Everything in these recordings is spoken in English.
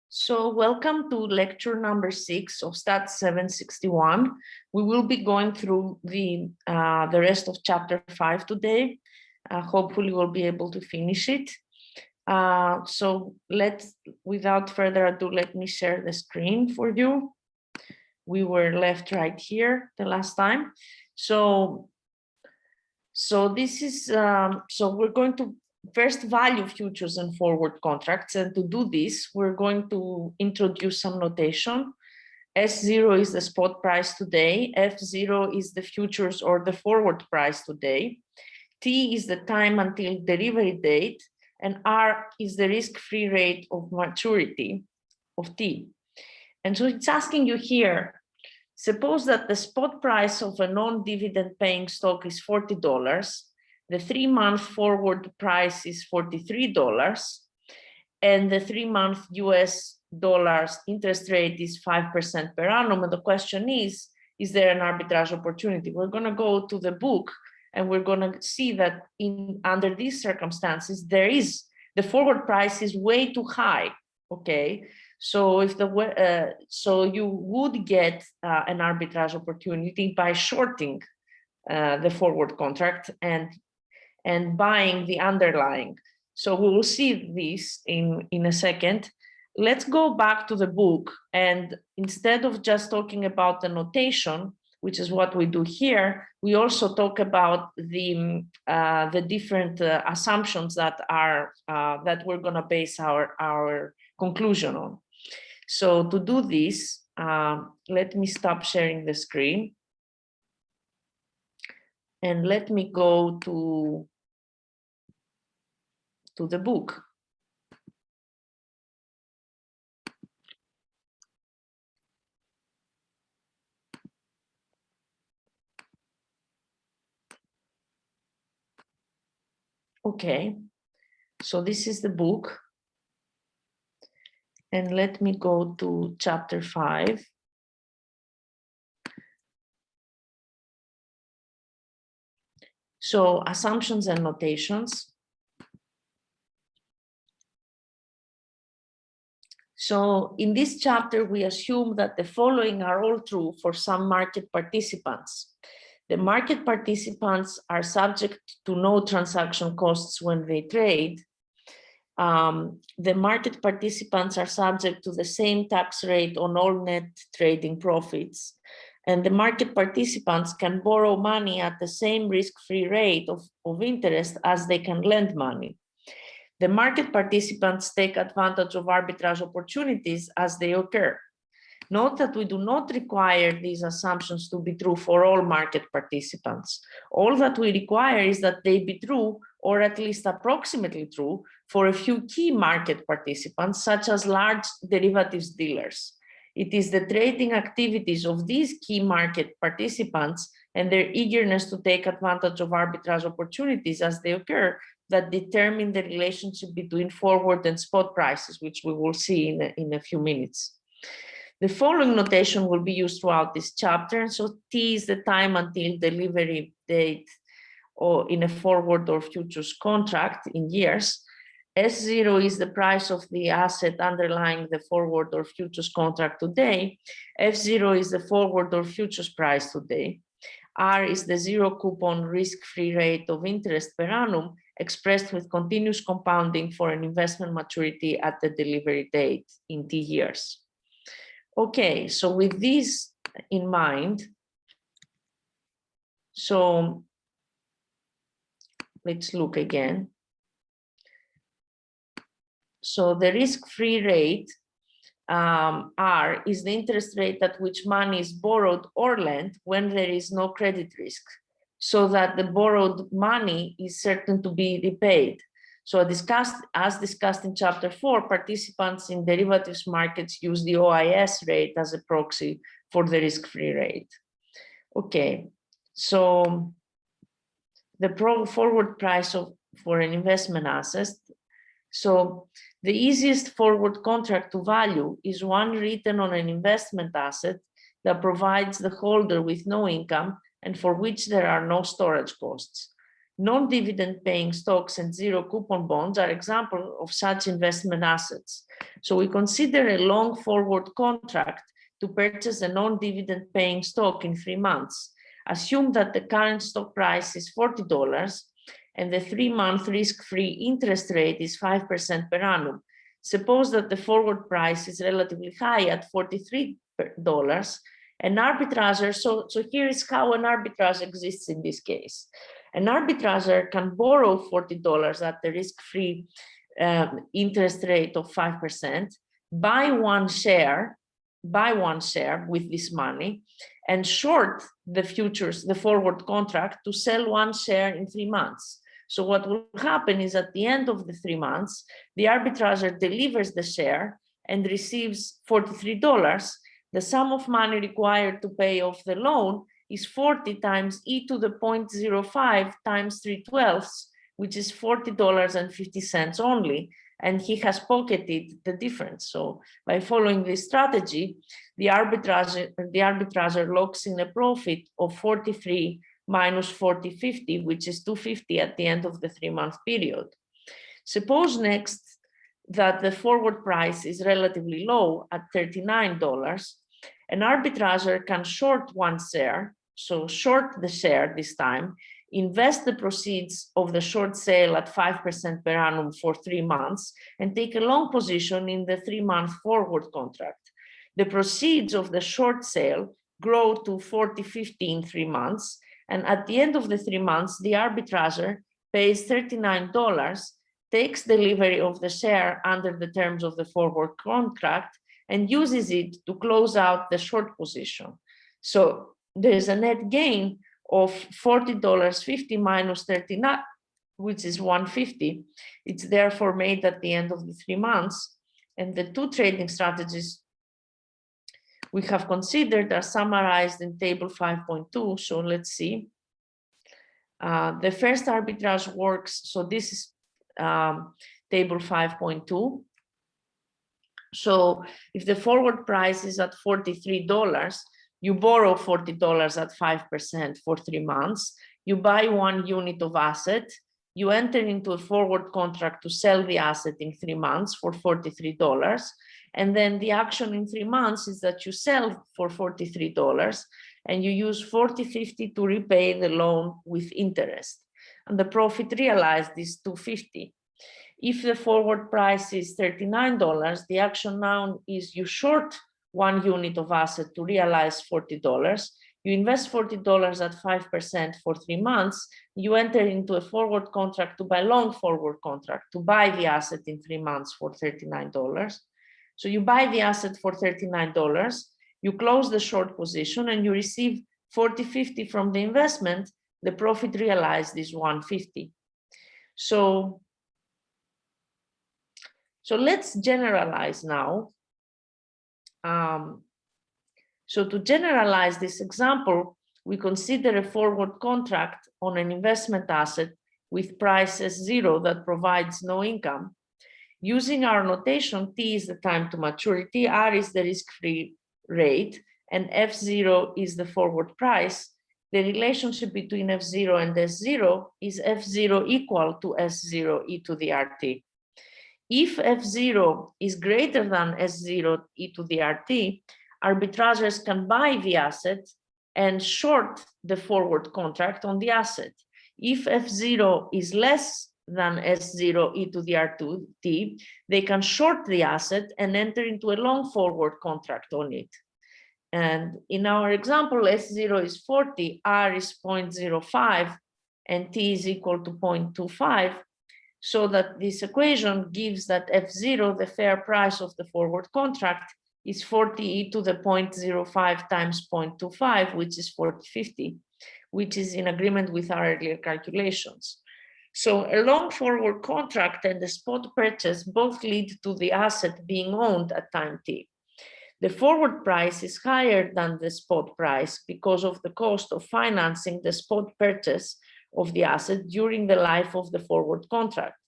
So welcome to lecture number 6 of STAT 761. We will be going through the rest of chapter 5 today. Hopefully we'll be able to finish it. So without further ado, let me share the screen for you. We were left right here the last time. So this is, so we're going to first value futures and forward contracts. And to do this, we're going to introduce some notation. S0 is the spot price today. F0 is the futures or the forward price today. T is the time until delivery date. And R is the risk-free rate of maturity of T. And so it's asking you here, suppose that the spot price of a non-dividend paying stock is $40. The 3-month forward price is $43, and the 3-month US dollars interest rate is 5% per annum. And the question is there an arbitrage opportunity? We're going to go to the book and we're going to see that under these circumstances, the forward price is way too high. Okay, so if so you would get an arbitrage opportunity by shorting the forward contract and buying the underlying. So we will see this in a second. Let's go back to the book, and instead of just talking about the notation, which is what we do here, we also talk about the different assumptions that we're going to base our conclusion on. So to do this, let me stop sharing the screen and let me go to the book. Okay, so this is the book. And let me go to chapter 5. So assumptions and notations. So in this chapter, we assume that the following are all true for some market participants. The market participants are subject to no transaction costs when they trade. The market participants are subject to the same tax rate on all net trading profits. And the market participants can borrow money at the same risk-free rate of interest as they can lend money. The market participants take advantage of arbitrage opportunities as they occur. Note that we do not require these assumptions to be true for all market participants. All that we require is that they be true, or at least approximately true, for a few key market participants, such as large derivatives dealers. It is the trading activities of these key market participants and their eagerness to take advantage of arbitrage opportunities as they occur that determine the relationship between forward and spot prices, which we will see in a few minutes. The following notation will be used throughout this chapter. So T is the time until delivery date or in a forward or futures contract in years. S0 is the price of the asset underlying the forward or futures contract today. F0 is the forward or futures price today. R is the zero coupon risk-free rate of interest per annum expressed with continuous compounding for an investment maturity at the delivery date in T years. Okay, so with this in mind, so let's look again. So the risk-free rate, R, is the interest rate at which money is borrowed or lent when there is no credit risk, so that the borrowed money is certain to be repaid. So as discussed in chapter 4, participants in derivatives markets use the OIS rate as a proxy for the risk-free rate. Okay, so the forward price for an investment asset. So the easiest forward contract to value is one written on an investment asset that provides the holder with no income and for which there are no storage costs. Non-dividend paying stocks and zero coupon bonds are examples of such investment assets. So we consider a long forward contract to purchase a non-dividend paying stock in 3 months. Assume that the current stock price is $40 and the 3-month risk-free interest rate is 5% per annum. Suppose that the forward price is relatively high at $43. An arbitrager, so here is how an arbitrage exists in this case. An arbitrager can borrow $40 at the risk-free interest rate of 5%, buy one share with this money, and short the futures, the forward contract, to sell one share in 3 months. So what will happen is at the end of the 3 months, the arbitrager delivers the share and receives $43. The sum of money required to pay off the loan is 40 times e to the 0.05 times 3/12, which is $40.50 only, and he has pocketed the difference. So by following this strategy, the arbitrager locks in a profit of 43 minus 40.50, which is 250 at the end of the 3-month period. Suppose next that the forward price is relatively low at $39. An arbitrager can short one share, so short the share this time, invest the proceeds of the short sale at 5% per annum for 3 months, and take a long position in the 3-month forward contract. The proceeds of the short sale grow to 40.50 in 3 months, and at the end of the 3 months, the arbitrager pays $39, takes delivery of the share under the terms of the forward contract, and uses it to close out the short position. So there's a net gain of $40.50 minus 39, which is 150. It's therefore made at the end of the 3 months. And the 2 trading strategies we have considered are summarized in table 5.2. So let's see. The first arbitrage works. So this is table 5.2. So if the forward price is at $43, you borrow $40 at 5% for 3 months, you buy 1 unit of asset, you enter into a forward contract to sell the asset in 3 months for $43, and then the action in 3 months is that you sell for $43 and you use 40.50 to repay the loan with interest, and the profit realized is 250. If the forward price is $39, the action now is you short 1 unit of asset to realize $40. You invest $40 at 5% for 3 months. You enter into a forward contract to buy long forward contract to buy the asset in 3 months for $39. So you buy the asset for $39, you close the short position, and you receive 40.50 from the investment. The profit realized is 150. So let's generalize now. So to generalize this example, we consider a forward contract on an investment asset with price S0 that provides no income. Using our notation, T is the time to maturity, R is the risk-free rate, and F0 is the forward price. The relationship between F0 and S0 is F0 equal to S0 e to the RT. If F0 is greater than S0 e to the RT, arbitragers can buy the asset and short the forward contract on the asset. If F0 is less than S0 e to the RT, they can short the asset and enter into a long forward contract on it. And in our example, S0 is 40, R is 0.05, and T is equal to 0.25. So that this equation gives that F0, the fair price of the forward contract, is 40 e to the 0.05 times 0.25, which is 40.50, which is in agreement with our earlier calculations. So a long forward contract and the spot purchase both lead to the asset being owned at time T. The forward price is higher than the spot price because of the cost of financing the spot purchase of the asset during the life of the forward contract.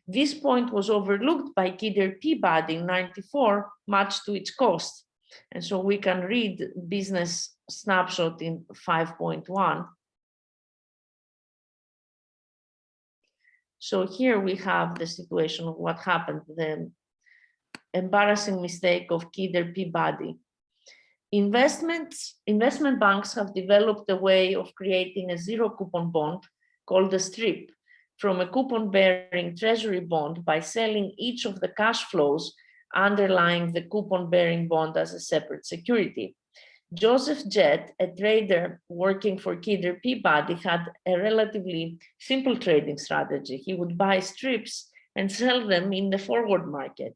This point was overlooked by Kidder Peabody in '94, much to its cost. And so we can read business snapshot in 5.1. So here we have the situation of what happened, the embarrassing mistake of Kidder Peabody. Investment banks have developed a way of creating a zero coupon bond called a strip from a coupon-bearing treasury bond by selling each of the cash flows underlying the coupon-bearing bond as a separate security. Joseph Jett, a trader working for Kidder Peabody, had a relatively simple trading strategy. He would buy strips and sell them in the forward market.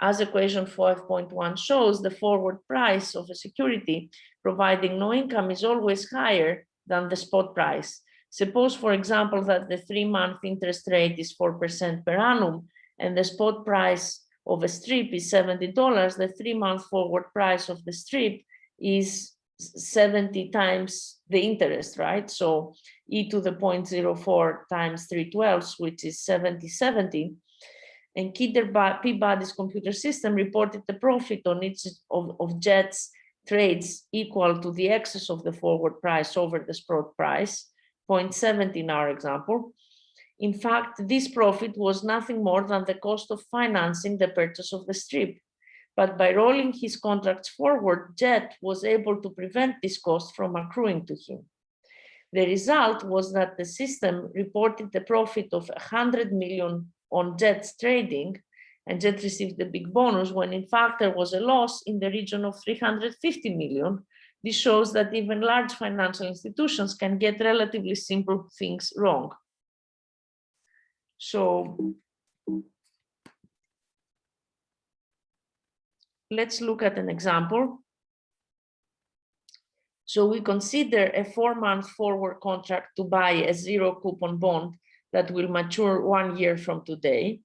As equation 5.1 shows, the forward price of a security providing no income is always higher than the spot price. Suppose, for example, that the 3-month interest rate is 4% per annum and the spot price of a strip is $70. The 3-month forward price of the strip is 70 times the interest, right? So e to the 0.04 times 3/12, which is 70. And Kidder Peabody's computer system reported the profit on each of Jett's trades equal to the excess of the forward price over the spot price, 0.70 in our example. In fact, this profit was nothing more than the cost of financing the purchase of the strip. But by rolling his contracts forward, Jett was able to prevent this cost from accruing to him. The result was that the system reported a profit of 100 million on Jett's trading, and Jett received a big bonus when in fact there was a loss in the region of 350 million. This shows that even large financial institutions can get relatively simple things wrong. So let's look at an example. So we consider a 4-month forward contract to buy a zero coupon bond that will mature 1 year from today.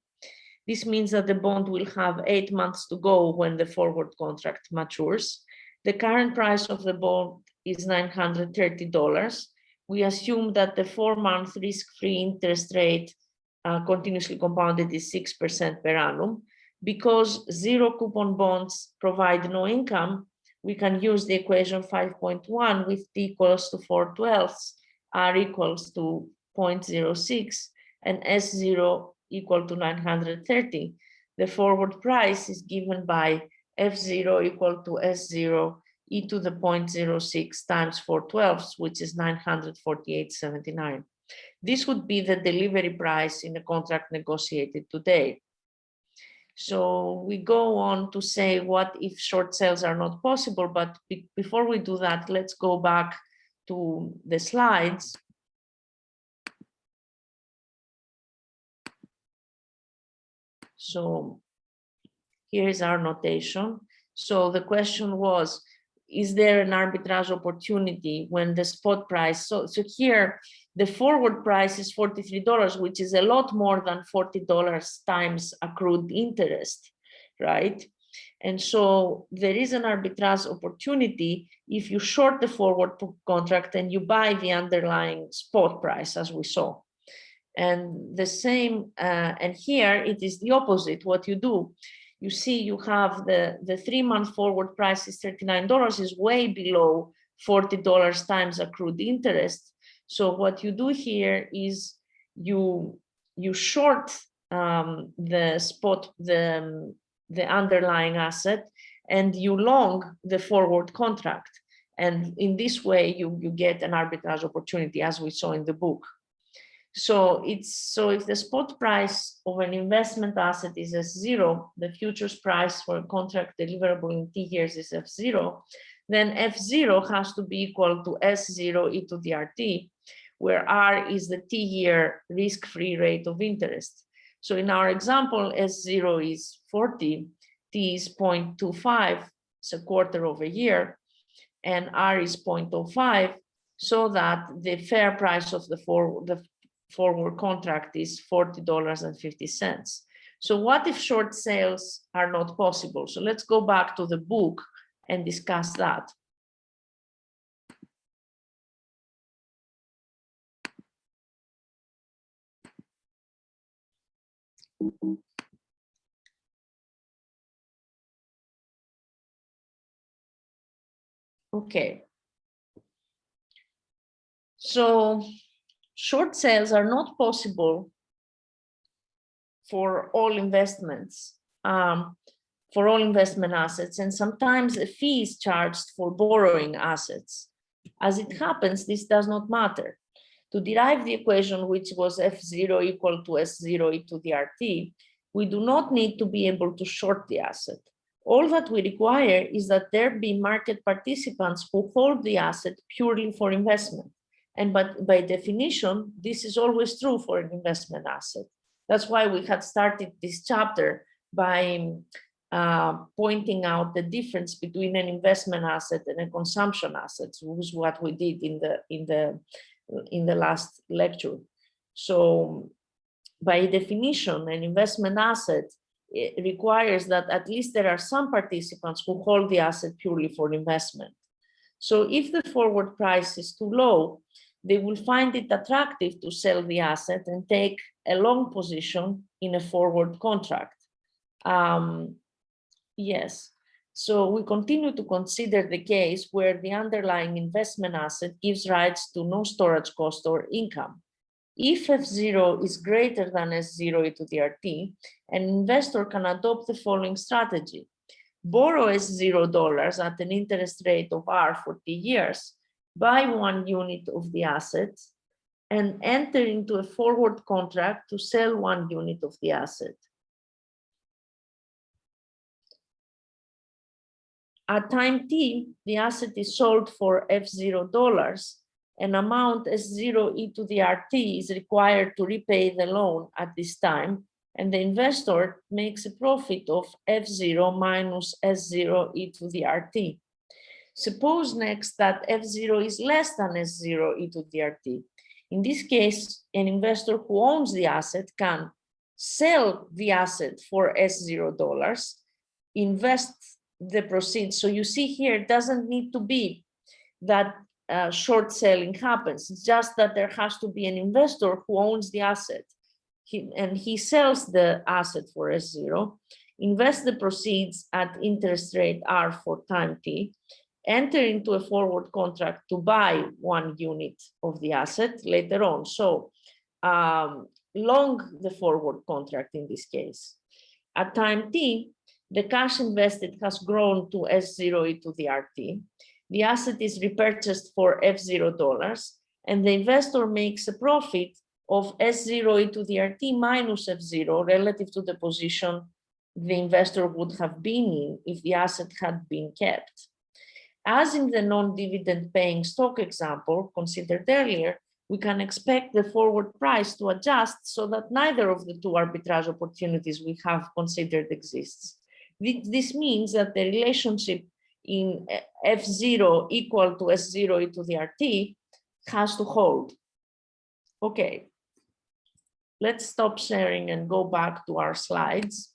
This means that the bond will have 8 months to go when the forward contract matures. The current price of the bond is $930. We assume that the 4-month risk-free interest rate continuously compounded is 6% per annum. Because zero coupon bonds provide no income, we can use the equation 5.1 with T equals to 4/12, R equals to 0.06, and S0 equal to 930. The forward price is given by F0 equal to S0 e to the 0.06 times 4/12, which is 948.79. This would be the delivery price in a contract negotiated today. So we go on to say, what if short sales are not possible? But before we do that, let's go back to the slides. So here is our notation. So the question was, is there an arbitrage opportunity when the spot price? So here, the forward price is $43, which is a lot more than $40 times accrued interest, right? And so there is an arbitrage opportunity if you short the forward contract and you buy the underlying spot price, as we saw. And the same, and here it is the opposite. What you do, you see, you have the 3-month forward price is $39, is way below $40 times accrued interest. So what you do here is you short the spot, the underlying asset, and you long the forward contract. And in this way, you get an arbitrage opportunity, as we saw in the book. So if the spot price of an investment asset is S0, the futures price for a contract deliverable in T years is F0, then F0 has to be equal to S0 e to the RT, where R is the T-year risk-free rate of interest. So in our example, S0 is 40, T is 0.25, it's a quarter of a year, and R is 0.05, so that the fair price of the forward contract is $40.50. So what if short sales are not possible? So let's go back to the book and discuss that. Okay. So short sales are not possible for all investments, for all investment assets, and sometimes a fee is charged for borrowing assets. As it happens, this does not matter. To derive the equation, which was F0 equal to S0 e to the RT, we do not need to be able to short the asset. All that we require is that there be market participants who hold the asset purely for investment. And by definition, this is always true for an investment asset. That's why we had started this chapter by pointing out the difference between an investment asset and a consumption asset, which is what we did in the last lecture. So by definition, an investment asset requires that at least there are some participants who hold the asset purely for investment. So if the forward price is too low, they will find it attractive to sell the asset and take a long position in a forward contract. Yes, so we continue to consider the case where the underlying investment asset gives rise to no storage cost or income. If F0 is greater than S0 e to the RT, an investor can adopt the following strategy. Borrow S0 at an interest rate of R for 10 years, buy 1 unit of the asset, and enter into a forward contract to sell 1 unit of the asset. At time T, the asset is sold for F0. An amount S0 e to the RT is required to repay the loan at this time, and the investor makes a profit of F0 minus S0 e to the RT. Suppose next that F0 is less than S0 e to the RT. In this case, an investor who owns the asset can sell the asset for S0, invest the proceeds. So you see here, it doesn't need to be that short selling happens. It's just that there has to be an investor who owns the asset, and he sells the asset for S0, invest the proceeds at interest rate R for time T, enter into a forward contract to buy 1 unit of the asset later on. So long the forward contract in this case. At time T, the cash invested has grown to S0 e to the RT. The asset is repurchased for F0, and the investor makes a profit of S0 e to the RT minus F0 relative to the position the investor would have been in if the asset had been kept. As in the non-dividend paying stock example considered earlier, we can expect the forward price to adjust so that neither of the two arbitrage opportunities we have considered exists. This means that the relationship in F0 equal to S0 e to the RT has to hold. Okay, let's stop sharing and go back to our slides.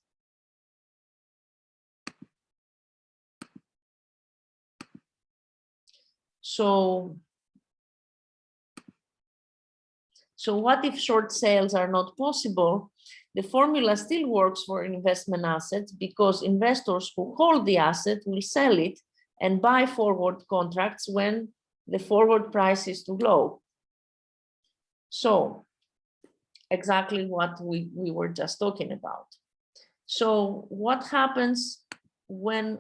So what if short sales are not possible? The formula still works for investment assets because investors who hold the asset will sell it and buy forward contracts when the forward price is too low. So exactly what we were just talking about. So what happens when,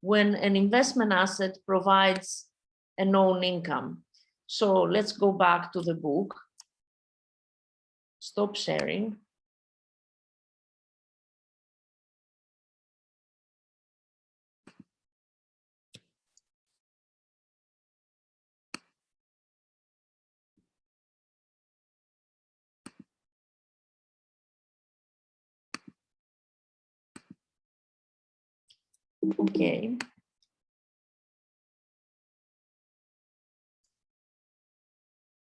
when an investment asset provides a known income? So let's go back to the book. Stop sharing. Okay.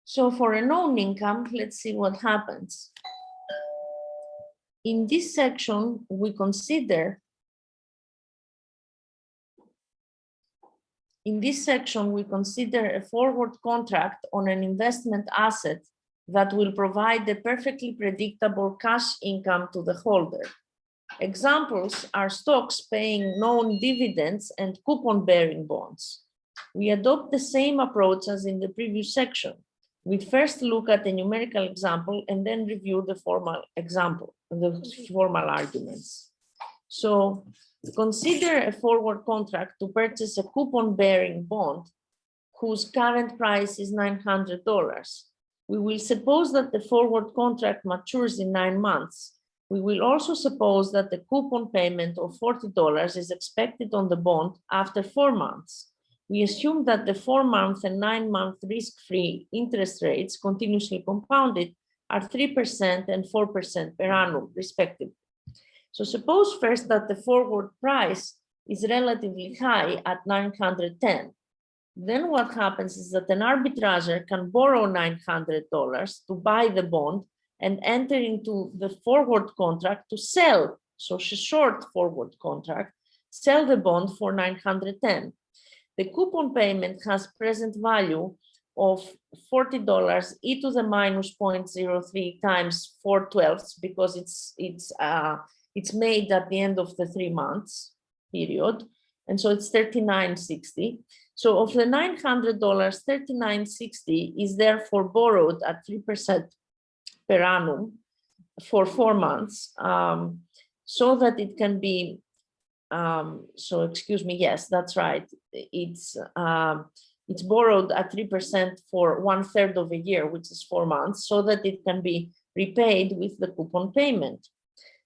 So for a known income, let's see what happens. In this section, we consider a forward contract on an investment asset that will provide a perfectly predictable cash income to the holder. Examples are stocks paying known dividends and coupon-bearing bonds. We adopt the same approach as in the previous section. We first look at the numerical example and then review the formal example, the formal arguments. So consider a forward contract to purchase a coupon-bearing bond whose current price is $900. We will suppose that the forward contract matures in 9 months. We will also suppose that the coupon payment of $40 is expected on the bond after 4 months. We assume that the 4-month and 9-month risk-free interest rates continuously compounded are 3% and 4% per annum, respectively. So suppose first that the forward price is relatively high at 910. Then what happens is that an arbitrager can borrow $900 to buy the bond and enter into the forward contract to sell, so short forward contract, sell the bond for 910. The coupon payment has present value of $40 e to the minus 0.03 times 4/12 because it's made at the end of the 3 months period. And so it's $39.60. So of the $900, $39.60 is therefore borrowed at 3% per annum for 4 months, so that it can be, so excuse me, yes, that's right. It's borrowed at 3% for 1/3 of a year, which is 4 months, so that it can be repaid with the coupon payment.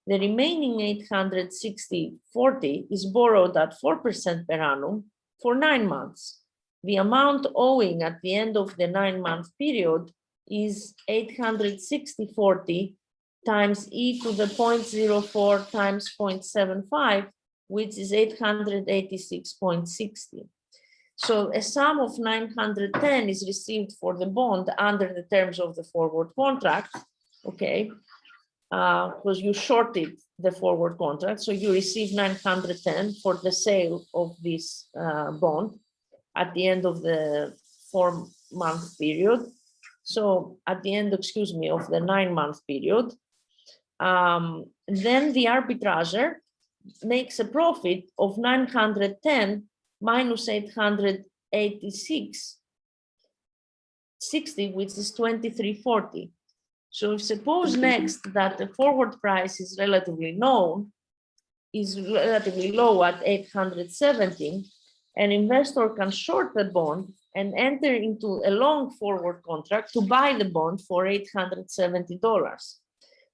The remaining $860.40 is borrowed at 4% per annum for 9 months. The amount owing at the end of the 9-month period is $860.40 times e to the 0.04 times 0.75, which is $886.60. So a sum of 910 is received for the bond under the terms of the forward contract, okay? Because you shorted the forward contract, so you receive 910 for the sale of this bond at the end of the 4-month period. So at the end, excuse me, of the 9-month period, then the arbitrager makes a profit of 910 minus 886.60, which is 23.40. So if suppose next that the forward price is relatively low at 870, an investor can short the bond and enter into a long forward contract to buy the bond for $870.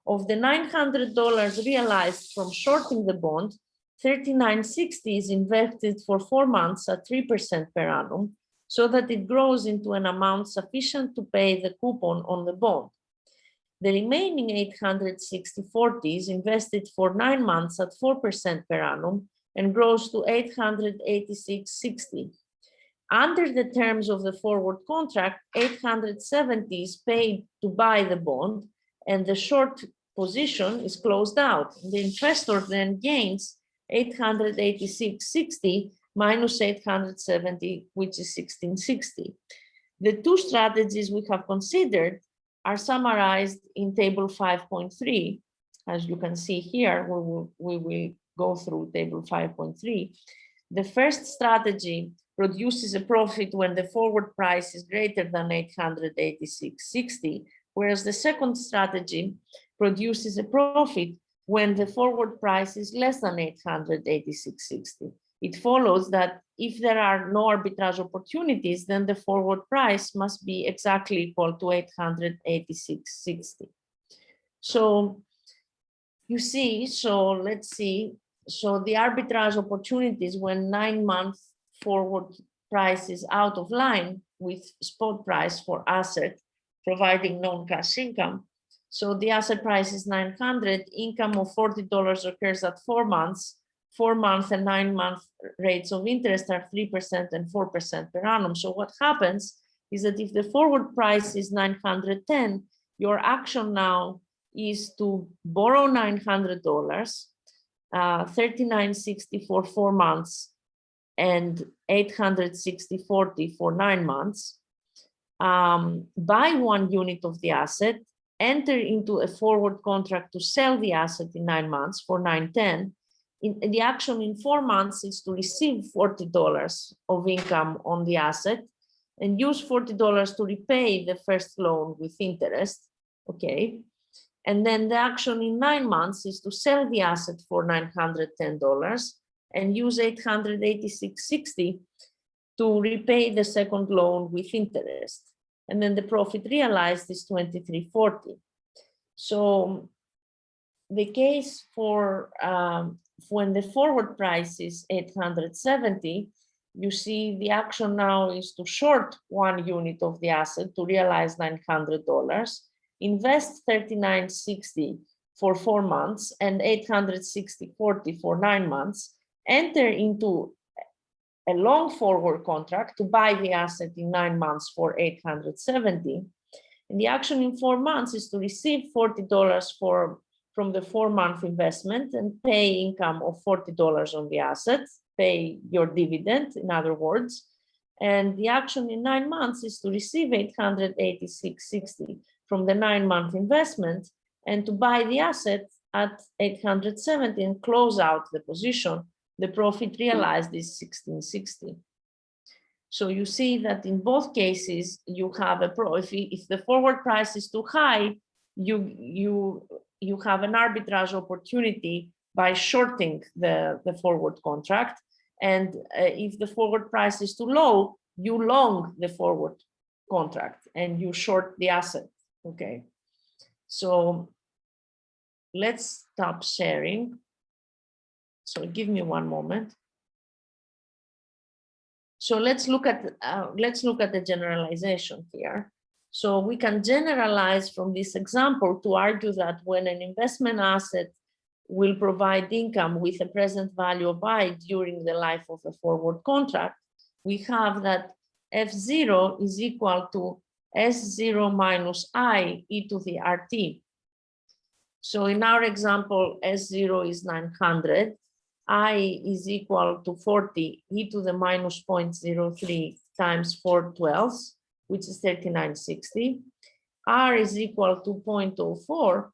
Of the $900 realized from shorting the bond, $39.60 is invested for 4 months at 3% per annum, so that it grows into an amount sufficient to pay the coupon on the bond. The remaining $860.40 is invested for 9 months at 4% per annum and grows to $886.60. Under the terms of the forward contract, $870 is paid to buy the bond, and the short position is closed out. The investor then gains $886.60 minus $870, which is $16.60. The two strategies we have considered are summarized in table 5.3. As you can see here, we will go through table 5.3. The first strategy produces a profit when the forward price is greater than $886.60, whereas the second strategy produces a profit when the forward price is less than $886.60. It follows that if there are no arbitrage opportunities, then the forward price must be exactly equal to $886.60. So you see, so let's see. So the arbitrage opportunities when 9-month forward price is out of line with spot price for asset, providing non-cash income. So the asset price is 900, income of $40 occurs at 4 months, 4-month and 9-month rates of interest are 3% and 4% per annum. So what happens is that if the forward price is 910, your action now is to borrow $900, $39.60 for 4 months and $860.40 for 9 months, buy 1 unit of the asset, enter into a forward contract to sell the asset in 9 months for $910. The action in 4 months is to receive $40 of income on the asset and use $40 to repay the first loan with interest, okay? And then the action in 9 months is to sell the asset for $910 and use $886.60 to repay the second loan with interest. And then the profit realized is $23.40. So the case for when the forward price is 870, you see the action now is to short 1 unit of the asset to realize $900, invest $39.60 for 4 months and $860.40 for 9 months, enter into a long forward contract to buy the asset in 9 months for $870. And the action in 4 months is to receive $40 from the 4-month investment and pay income of $40 on the assets, pay your dividend, in other words. And the action in 9 months is to receive $886.60 from the 9-month investment and to buy the asset at $870 and close out the position. The profit realized is $16.60. So you see that in both cases, you have a if the forward price is too high, you have an arbitrage opportunity by shorting the forward contract. And if the forward price is too low, you long the forward contract and you short the asset, okay? So let's stop sharing. So give me 1 moment. So let's look at the generalization here. So we can generalize from this example to argue that when an investment asset will provide income with a present value of I during the life of a forward contract, we have that F0 is equal to S0 minus I e to the RT. So in our example, S0 is 900, I is equal to 40 e to the minus 0.03 times 4 twelfths, which is 39.60. R is equal to 0.04,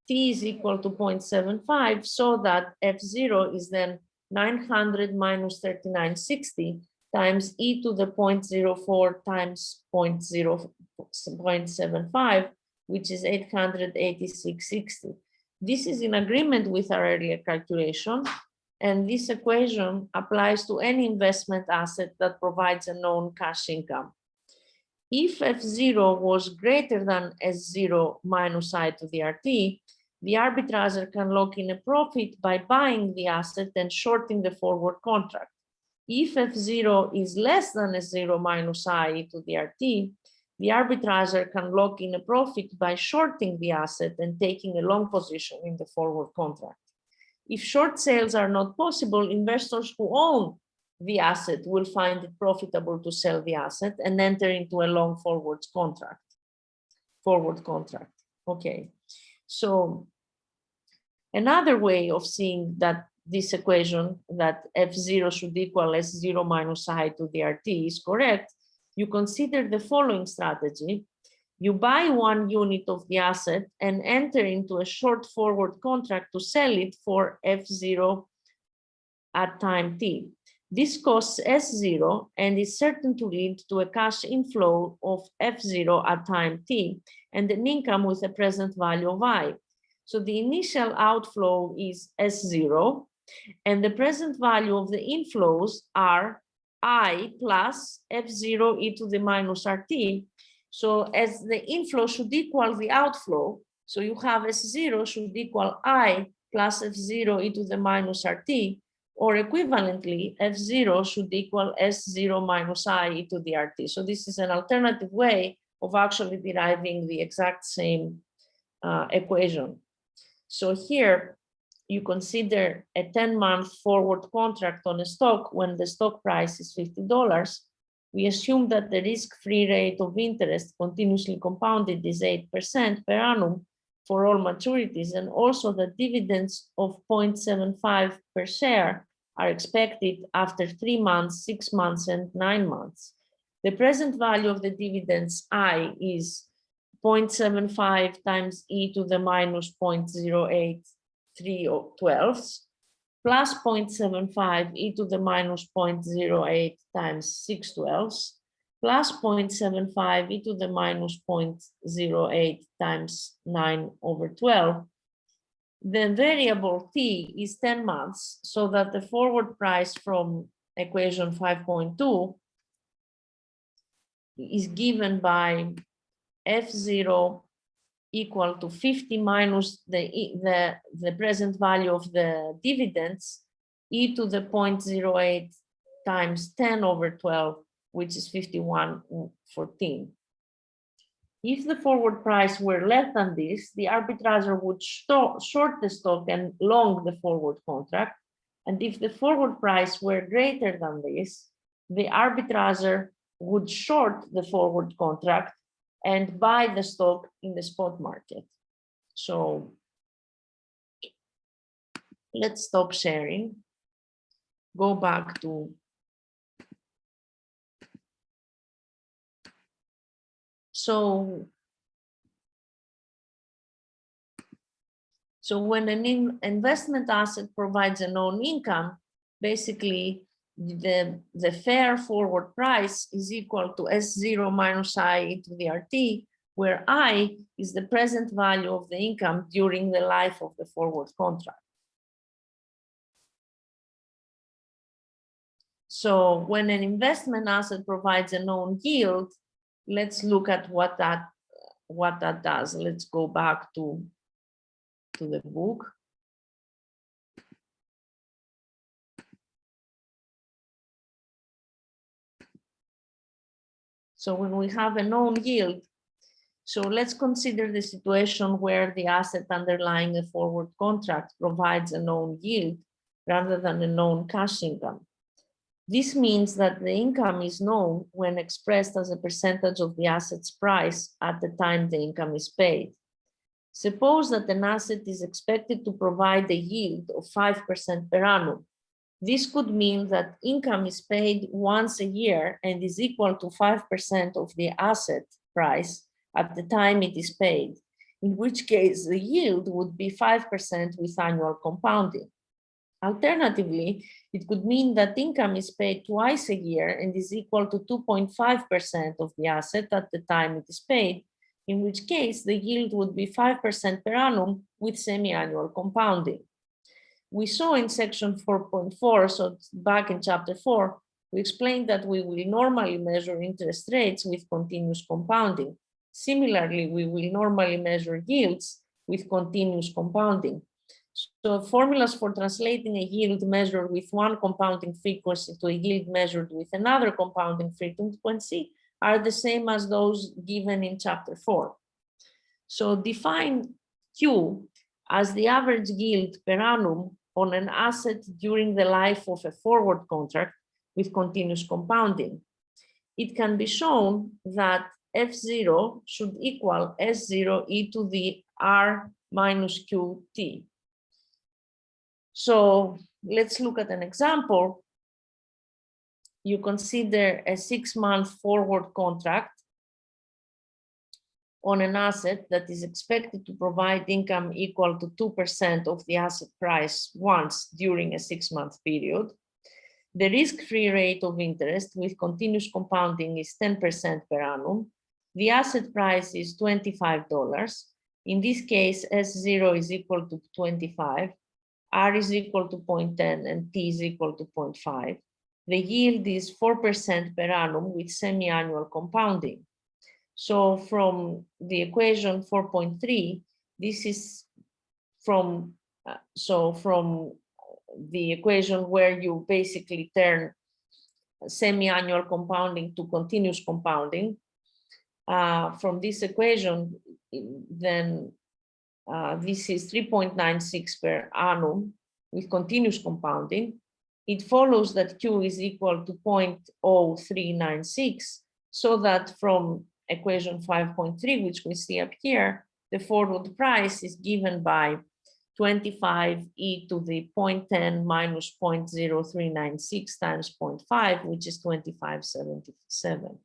T is equal to 0.75, so that F0 is then 900 minus 39.60 times e to the 0.04 times 0.75, which is 886.60. This is in agreement with our earlier calculation, and this equation applies to any investment asset that provides a known cash income. If F0 was greater than S0 minus I to the RT, the arbitrager can lock in a profit by buying the asset and shorting the forward contract. If F0 is less than S0 minus I to the RT, the arbitrager can lock in a profit by shorting the asset and taking a long position in the forward contract. If short sales are not possible, investors who own the asset will find it profitable to sell the asset and enter into a long forward contract. Okay, so another way of seeing that this equation that F0 should equal S0 minus I to the RT is correct, you consider the following strategy. You buy 1 unit of the asset and enter into a short forward contract to sell it for F0 at time T. This costs S0 and is certain to lead to a cash inflow of F0 at time T and an income with a present value of I. So the initial outflow is S0 and the present value of the inflows are I plus F0 e to the minus RT. So as the inflow should equal the outflow, so you have S0 should equal I plus F0 e to the minus RT, or equivalently, F0 should equal S0 minus I e to the RT. So this is an alternative way of actually deriving the exact same equation. So here you consider a 10-month forward contract on a stock when the stock price is $50. We assume that the risk-free rate of interest continuously compounded is 8% per annum for all maturities, and also that dividends of 0.75 per share are expected after 3 months, 6 months, and 9 months. The present value of the dividends I is 0.75 times e to the minus 0.083 twelfths plus 0.75 e to the minus 0.08 times 6 twelfths plus 0.75 e to the minus 0.08 times 9/12. The variable t is 10 months, so that the forward price from equation 5.2 is given by F0 equal to 50 minus the present value of the dividends, e to the 0.08 times 10/12, which is 51.14. If the forward price were less than this, the arbitrager would short the stock and long the forward contract. And if the forward price were greater than this, the arbitrager would short the forward contract and buy the stock in the spot market. So let's stop sharing. Go back to So when an investment asset provides a known income, basically the fair forward price is equal to S0 minus I to the RT, where I is the present value of the income during the life of the forward contract. So when an investment asset provides a known yield, let's look at what that does. Let's go back to the book. So when we have a known yield, so let's consider the situation where the asset underlying a forward contract provides a known yield rather than a known cash income. This means that the income is known when expressed as a percentage of the asset's price at the time the income is paid. Suppose that an asset is expected to provide a yield of 5% per annum. This could mean that income is paid once a year and is equal to 5% of the asset price at the time it is paid, in which case the yield would be 5% with annual compounding. Alternatively, it could mean that income is paid twice a year and is equal to 2.5% of the asset at the time it is paid, in which case the yield would be 5% per annum with semi-annual compounding. We saw in section 4.4, so back in chapter 4, we explained that we will normally measure interest rates with continuous compounding. Similarly, we will normally measure yields with continuous compounding. So formulas for translating a yield measured with one compounding frequency to a yield measured with another compounding frequency are the same as those given in chapter 4. So define Q as the average yield per annum on an asset during the life of a forward contract with continuous compounding. It can be shown that F0 should equal S0 e to the R minus QT. So let's look at an example. You consider a 6-month forward contract on an asset that is expected to provide income equal to 2% of the asset price once during a 6-month period. The risk-free rate of interest with continuous compounding is 10% per annum. The asset price is $25. In this case, S0 is equal to 25, R is equal to 0.10, and T is equal to 0.5. The yield is 4% per annum with semi-annual compounding. So from the equation 4.3, this is from the equation where you basically turn semi-annual compounding to continuous compounding. From this equation, then this is 3.96 per annum with continuous compounding. It follows that Q is equal to 0.0396, so that from equation 5.3, which we see up here, the forward price is given by 25 e to the 0.10 minus 0.0396 times 0.5, which is 2577.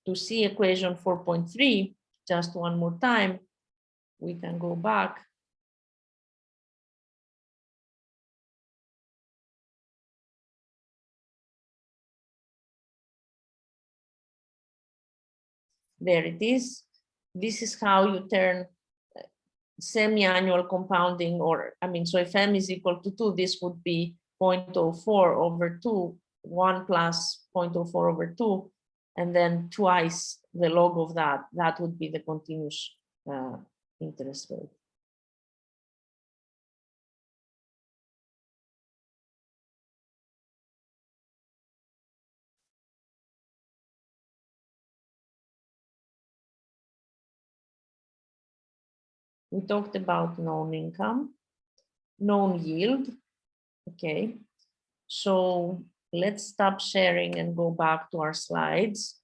To see equation 4.3, just one more time, we can go back. There it is. This is how you turn semi-annual compounding, or I mean, so if m is equal to 2, this would be 0.04 over 2, 1 plus 0.04 over 2, and then twice the log of that. That would be the continuous interest rate. We talked about known income, known yield. Okay, so let's stop sharing and go back to our slides.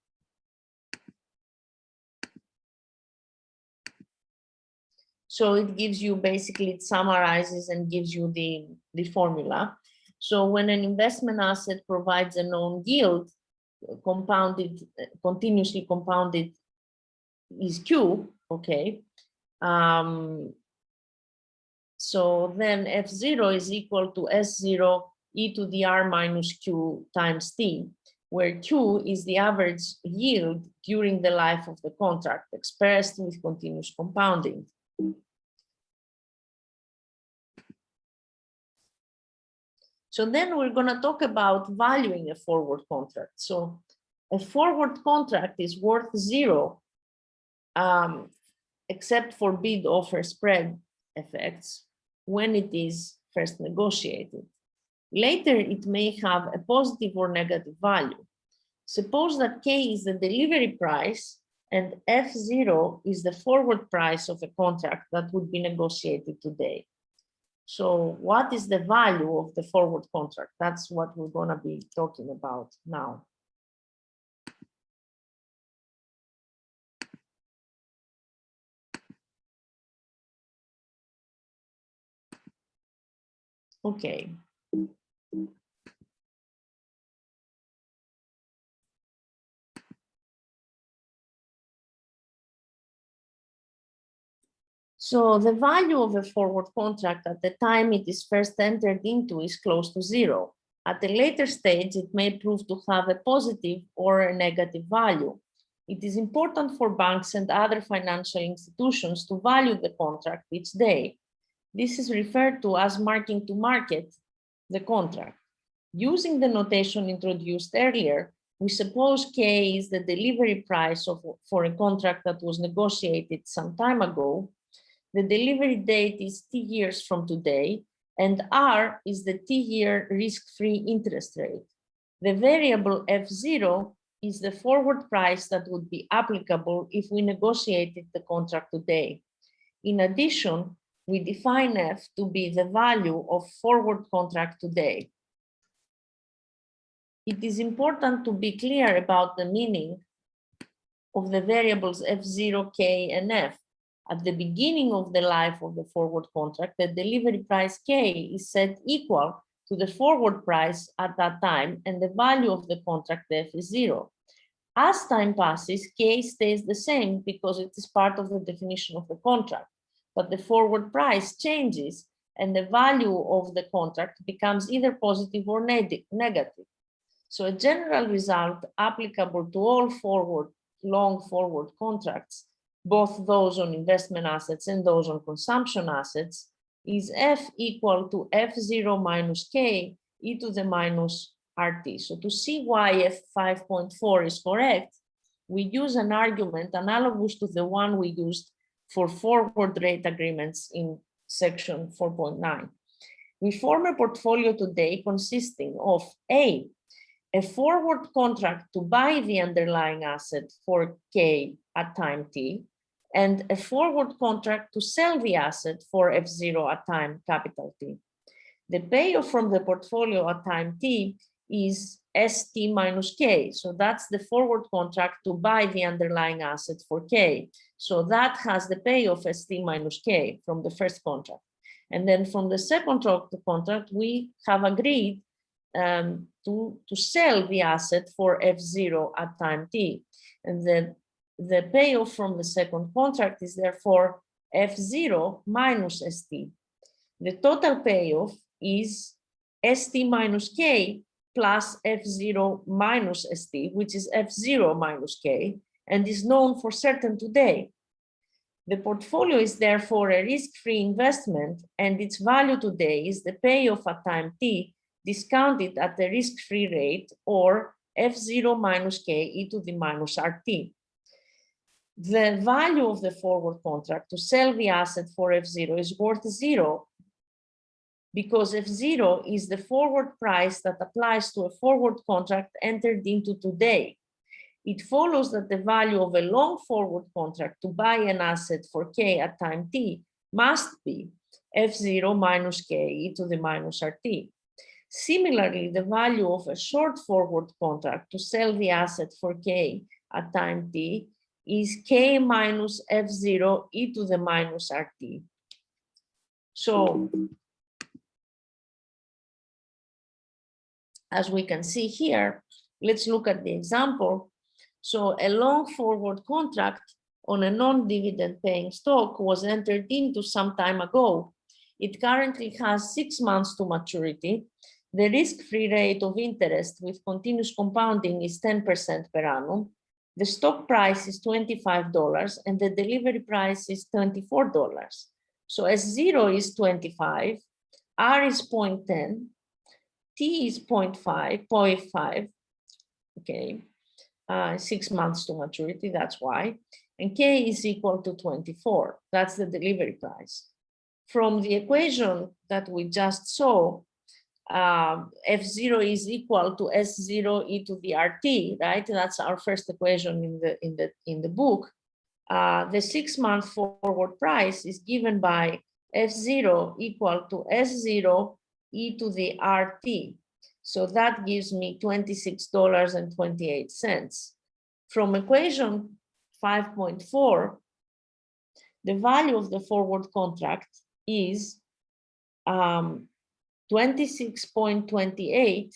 So it gives you, basically it summarizes and gives you the formula. So when an investment asset provides a known yield, compounded, continuously compounded is Q, okay? So then F0 is equal to S0 e to the R minus Q times T, where Q is the average yield during the life of the contract expressed with continuous compounding. So then we're going to talk about valuing a forward contract. So a forward contract is worth 0, except for bid offer spread effects when it is first negotiated. Later, it may have a positive or negative value. Suppose that K is the delivery price and F0 is the forward price of a contract that would be negotiated today. So what is the value of the forward contract? That's what we're going to be talking about now. Okay. So the value of a forward contract at the time it is first entered into is close to 0. At a later stage, it may prove to have a positive or a negative value. It is important for banks and other financial institutions to value the contract each day. This is referred to as marking to market the contract. Using the notation introduced earlier, we suppose K is the delivery price for a contract that was negotiated some time ago. The delivery date is T years from today, and R is the T-year risk-free interest rate. The variable F0 is the forward price that would be applicable if we negotiated the contract today. In addition, we define F to be the value of forward contract today. It is important to be clear about the meaning of the variables F0, K, and F. At the beginning of the life of the forward contract, the delivery price K is set equal to the forward price at that time, and the value of the contract F is 0. As time passes, K stays the same because it is part of the definition of the contract, but the forward price changes and the value of the contract becomes either positive or negative. So a general result applicable to all long forward contracts, both those on investment assets and those on consumption assets, is F equal to F0 minus K e to the minus RT. So to see why F5.4 is correct, we use an argument analogous to the one we used for forward rate agreements in section 4.9. We form a portfolio today consisting of A forward contract to buy the underlying asset for K at time T, and a forward contract to sell the asset for F0 at time capital T. The payoff from the portfolio at time T is ST minus K. So that's the forward contract to buy the underlying asset for K. So that has the payoff ST minus K from the first contract. And then from the second contract, we have agreed to sell the asset for F0 at time T. And then the payoff from the second contract is therefore F0 minus ST. The total payoff is ST minus K plus F0 minus ST, which is F0 minus K, and is known for certain today. The portfolio is therefore a risk-free investment, and its value today is the payoff at time t discounted at the risk-free rate, or F0 minus K e to the minus RT. The value of the forward contract to sell the asset for F0 is worth 0, because F0 is the forward price that applies to a forward contract entered into today. It follows that the value of a long forward contract to buy an asset for K at time t must be F0 minus K e to the minus RT. Similarly, the value of a short forward contract to sell the asset for K at time t is K minus F0 e to the minus RT. So, as we can see here, let's look at the example. So a long forward contract on a non-dividend paying stock was entered into some time ago. It currently has 6 months to maturity. The risk-free rate of interest with continuous compounding is 10% per annum. The stock price is $25 and the delivery price is $24. So S0 is 25, R is 0.10, T is 0.5, okay, 6 months to maturity, that's why, and K is equal to 24, that's the delivery price. From the equation that we just saw, F0 is equal to S0 e to the RT, right? That's our first equation in the book. The 6 month forward price is given by F0 equal to S0 e to the RT. So that gives me $26.28. From equation 5.4, the value of the forward contract is 26.28,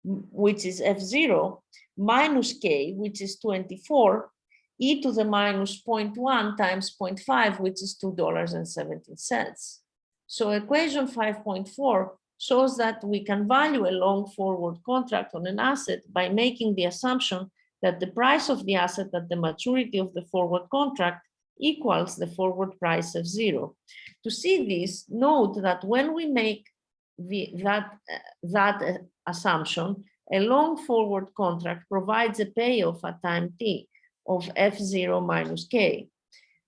which is F0, minus K, which is 24, e to the minus 0.1 times 0.5, which is $2.17. So equation 5.4 shows that we can value a long forward contract on an asset by making the assumption that the price of the asset at the maturity of the forward contract equals the forward price of 0. To see this, note that when we make that assumption, a long forward contract provides a payoff at time t of F0 minus K.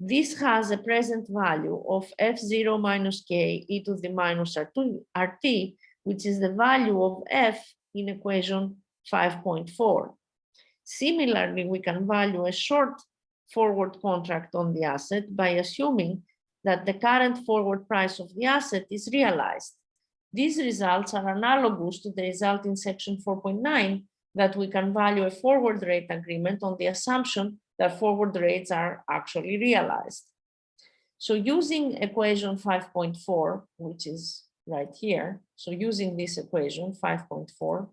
This has a present value of F0 minus K e to the minus RT, which is the value of F in equation 5.4. Similarly, we can value a short forward contract on the asset by assuming that the current forward price of the asset is realized. These results are analogous to the result in section 4.9, that we can value a forward rate agreement on the assumption that forward rates are actually realized. So using equation 5.4, which is right here, so using this equation 5.4,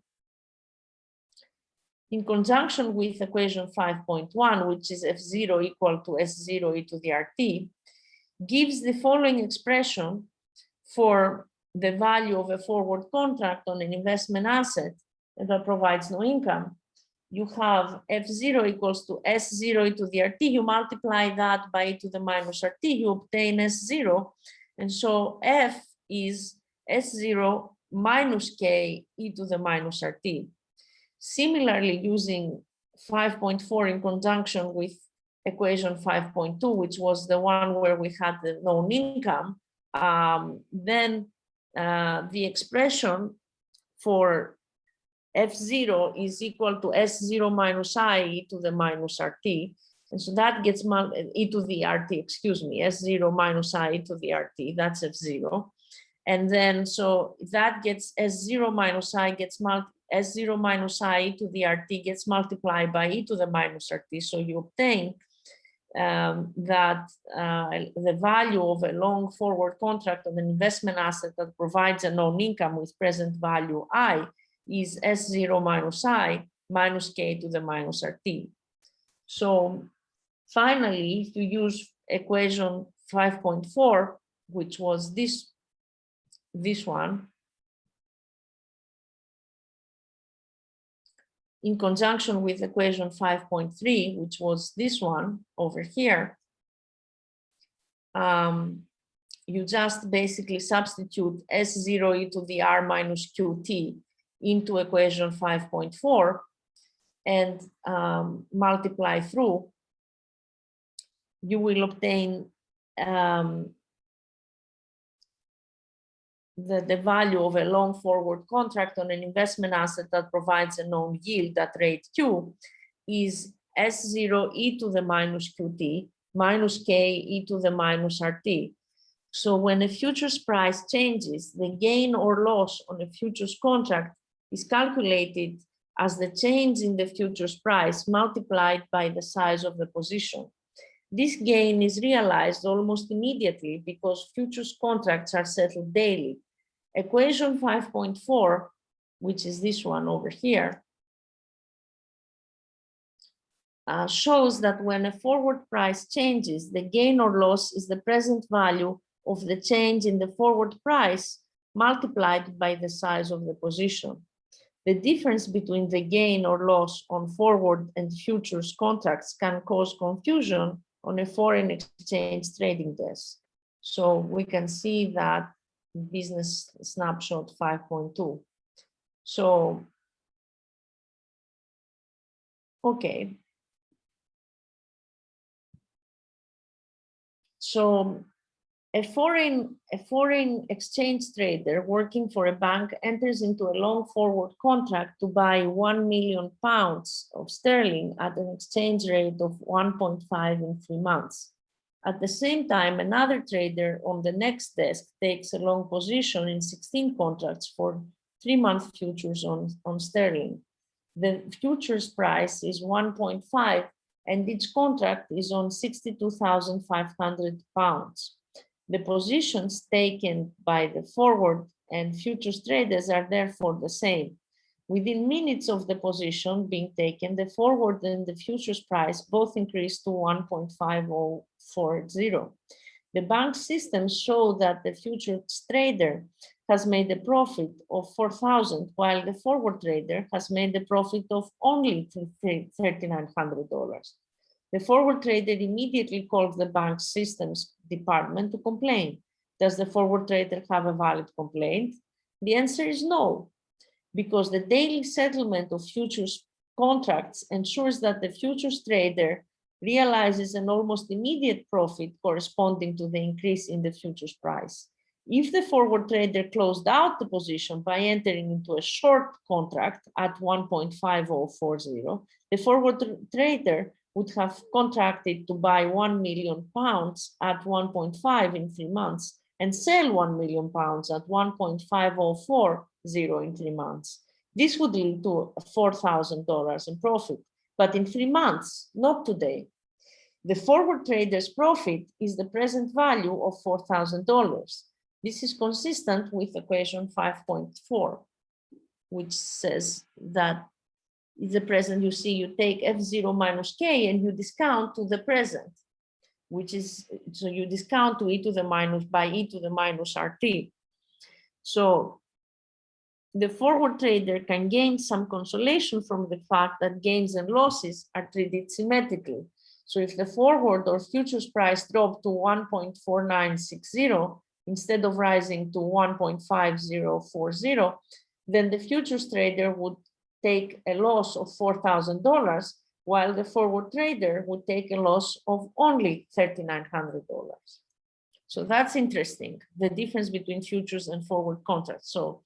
in conjunction with equation 5.1, which is F0 equal to S0 e to the RT, gives the following expression for the value of a forward contract on an investment asset that provides no income. You have F0 equals to S0 e to the RT, you multiply that by e to the minus RT, you obtain S0, and so F is S0 minus K e to the minus RT. Similarly, using 5.4 in conjunction with equation 5.2, which was the one where we had the known income, then the expression for F0 is equal to S0 minus I e to the minus RT. And so that gets e to the RT, excuse me, S0 minus I e to the RT, that's F0. And then so that gets S0 minus I gets S0 minus I e to the RT gets multiplied by e to the minus RT. So you obtain that the value of a long forward contract of an investment asset that provides a known income with present value I is S0 minus I minus K to the minus RT. So finally, if you use equation 5.4, which was this one, in conjunction with equation 5.3, which was this one over here, you just basically substitute S0 e to the R minus QT into equation 5.4 and multiply through. You will obtain the value of a long forward contract on an investment asset that provides a known yield at rate Q is S0 e to the minus QT minus K e to the minus RT. So when a futures price changes, the gain or loss on a futures contract is calculated as the change in the futures price multiplied by the size of the position. This gain is realized almost immediately because futures contracts are settled daily. Equation 5.4, which is this one over here, shows that when a forward price changes, the gain or loss is the present value of the change in the forward price multiplied by the size of the position. The difference between the gain or loss on forward and futures contracts can cause confusion on a foreign exchange trading desk. So we can see that business snapshot 5.2. So, okay. So a foreign exchange trader working for a bank enters into a long forward contract to buy 1 million pounds of sterling at an exchange rate of 1.5 in 3 months. At the same time, another trader on the next desk takes a long position in 16 contracts for 3-month futures on sterling. The futures price is 1.5 and each contract is on 62,500 pounds. The positions taken by the forward and futures traders are therefore the same. Within minutes of the position being taken, the forward and the futures price both increase to 1.5040. The bank systems show that the futures trader has made a profit of 4,000, while the forward trader has made a profit of only $3,900. The forward trader immediately calls the bank systems department to complain. Does the forward trader have a valid complaint? The answer is no, because the daily settlement of futures contracts ensures that the futures trader realizes an almost immediate profit corresponding to the increase in the futures price. If the forward trader closed out the position by entering into a short contract at 1.5040, the forward trader would have contracted to buy 1 million pounds at 1.5 in 3 months and sell 1 million pounds at 1.5040 in 3 months. This would lead to $4,000 in profit, but in 3 months, not today. The forward trader's profit is the present value of $4,000. This is consistent with equation 5.4, which says that in the present, you see, you take F0 minus K and you discount to the present, which is, so you discount to e to the minus by e to the minus RT. So the forward trader can gain some consolation from the fact that gains and losses are treated symmetrically. So if the forward or futures price dropped to 1.4960 instead of rising to 1.5040, then the futures trader would take a loss of $4,000, while the forward trader would take a loss of only $3,900. So that's interesting, the difference between futures and forward contracts. So,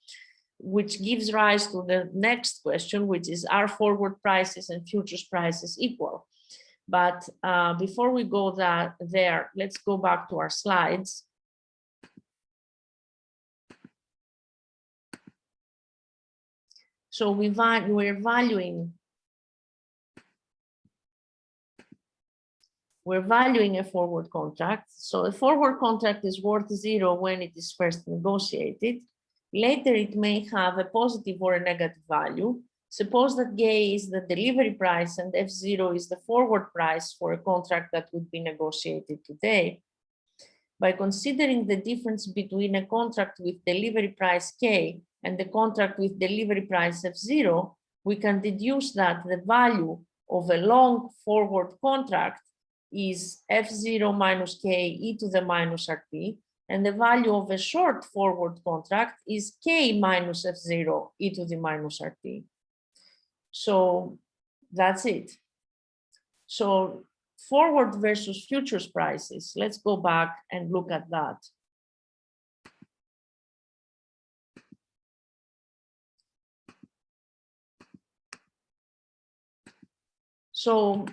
which gives rise to the next question, which is, are forward prices and futures prices equal? But before we go there, let's go back to our slides. So we're valuing a forward contract. So a forward contract is worth 0 when it is first negotiated. Later, it may have a positive or a negative value. Suppose that K is the delivery price and F0 is the forward price for a contract that would be negotiated today. By considering the difference between a contract with delivery price K and the contract with delivery price F0, we can deduce that the value of a long forward contract is F0 minus K e to the minus RT, and the value of a short forward contract is K minus F0 e to the minus RT. So that's it. So forward versus futures prices, let's go back and look at that. So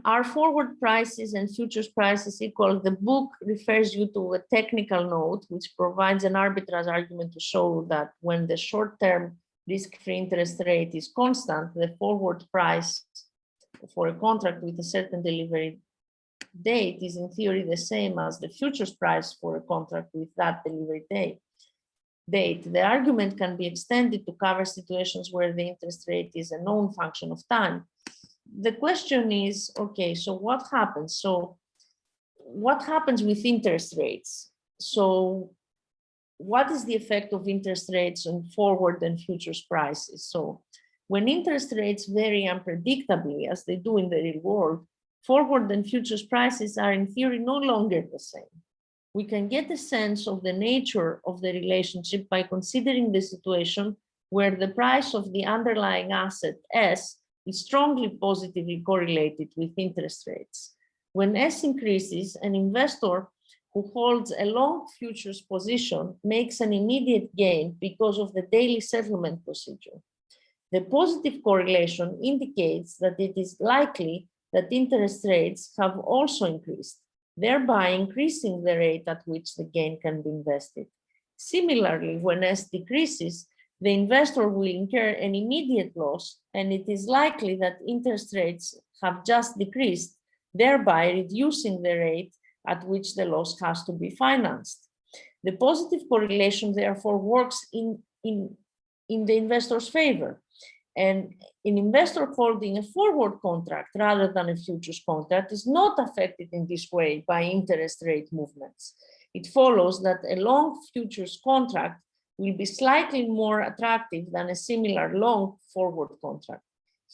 are forward prices and futures prices equal? The book refers you to a technical note, which provides an arbitrage argument to show that when the short-term risk-free interest rate is constant, the forward price for a contract with a certain delivery date is in theory the same as the futures price for a contract with that delivery date. The argument can be extended to cover situations where the interest rate is a known function of time. The question is, okay, so what happens? So what happens with interest rates? So what is the effect of interest rates on forward and futures prices? So when interest rates vary unpredictably, as they do in the real world, forward and futures prices are in theory no longer the same. We can get a sense of the nature of the relationship by considering the situation where the price of the underlying asset S is strongly positively correlated with interest rates. When S increases, an investor who holds a long futures position makes an immediate gain because of the daily settlement procedure. The positive correlation indicates that it is likely that interest rates have also increased, thereby increasing the rate at which the gain can be invested. Similarly, when S decreases, the investor will incur an immediate loss, and it is likely that interest rates have just decreased, thereby reducing the rate at which the loss has to be financed. The positive correlation, therefore, works in the investor's favor. And an investor holding a forward contract rather than a futures contract is not affected in this way by interest rate movements. It follows that a long futures contract will be slightly more attractive than a similar long forward contract.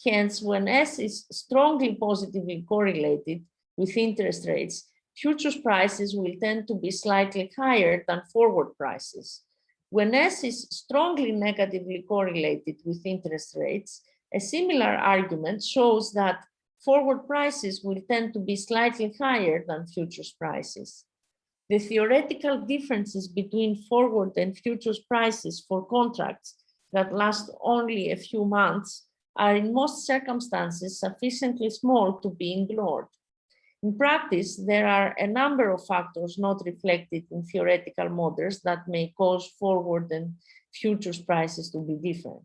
Hence, when S is strongly positively correlated with interest rates, futures prices will tend to be slightly higher than forward prices. When S is strongly negatively correlated with interest rates, a similar argument shows that forward prices will tend to be slightly higher than futures prices. The theoretical differences between forward and futures prices for contracts that last only a few months are in most circumstances sufficiently small to be ignored. In practice, there are a number of factors not reflected in theoretical models that may cause forward and futures prices to be different.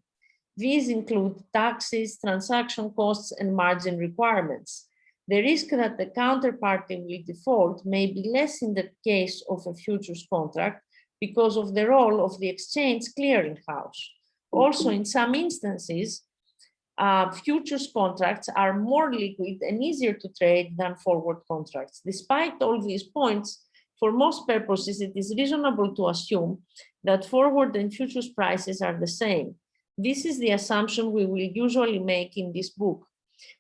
These include taxes, transaction costs, and margin requirements. The risk that the counterparty will default may be less in the case of a futures contract because of the role of the exchange clearinghouse. Also, in some instances, futures contracts are more liquid and easier to trade than forward contracts. Despite all these points, for most purposes, it is reasonable to assume that forward and futures prices are the same. This is the assumption we will usually make in this book.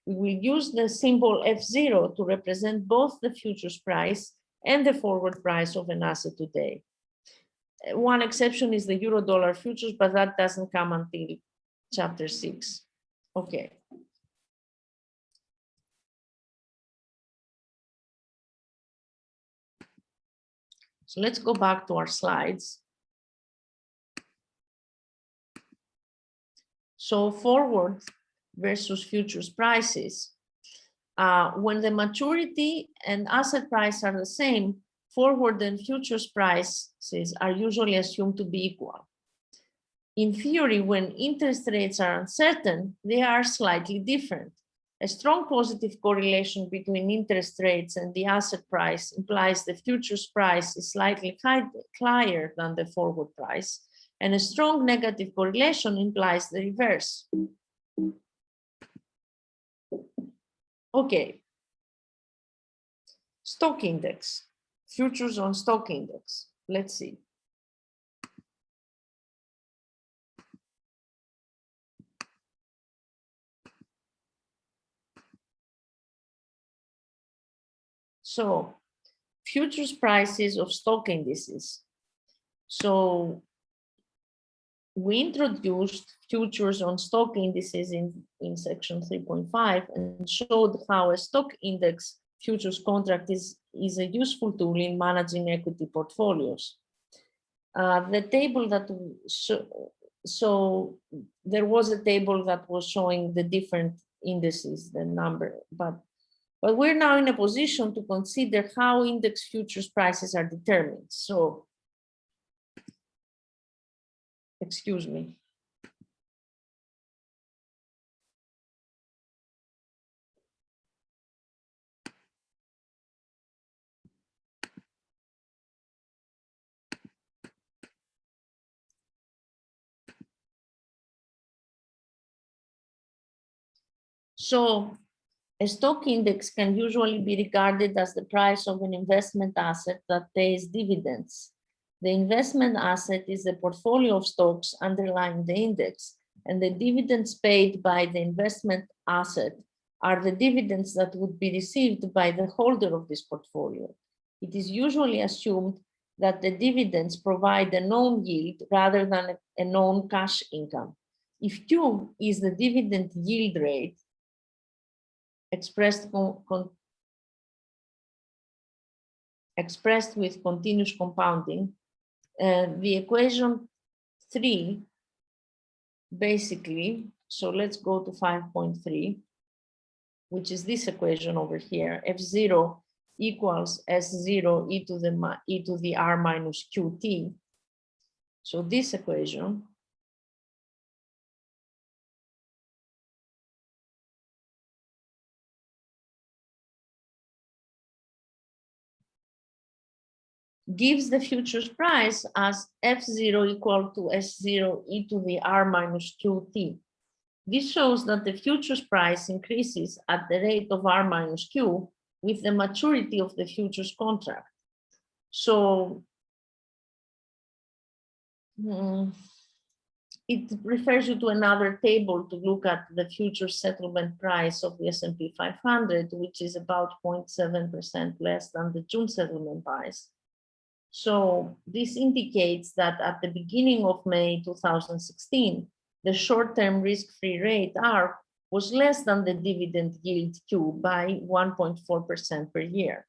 We will use the symbol F0 to represent both the futures price and the forward price of an asset today. One exception is the euro-dollar futures, but that doesn't come until chapter 6. Okay. So let's go back to our slides. So forward versus futures prices. When the maturity and asset price are the same, forward and futures prices are usually assumed to be equal. In theory, when interest rates are uncertain, they are slightly different. A strong positive correlation between interest rates and the asset price implies the futures price is slightly higher than the forward price, and a strong negative correlation implies the reverse. Okay. Stock index, futures on stock index. Let's see. So futures prices of stock indices. So we introduced futures on stock indices in section 3.5 and showed how a stock index futures contract is a useful tool in managing equity portfolios. The table that so there was a table that was showing the different indices, the number, but we're now in a position to consider how index futures prices are determined. So, excuse me. So a stock index can usually be regarded as the price of an investment asset that pays dividends. The investment asset is the portfolio of stocks underlying the index, and the dividends paid by the investment asset are the dividends that would be received by the holder of this portfolio. It is usually assumed that the dividends provide a known yield rather than a known cash income. If Q is the dividend yield rate, expressed with continuous compounding, the equation 3 basically, so let's go to 5.3, which is this equation over here, F0 equals S0 e to the R minus QT. So this equation gives the futures price as F0 equal to S0 e to the R minus QT. This shows that the futures price increases at the rate of R minus Q with the maturity of the futures contract. So it refers you to another table to look at the future settlement price of the S&P 500, which is about 0.7% less than the June settlement price. So this indicates that at the beginning of May 2016, the short-term risk-free rate R was less than the dividend yield Q by 1.4% per year.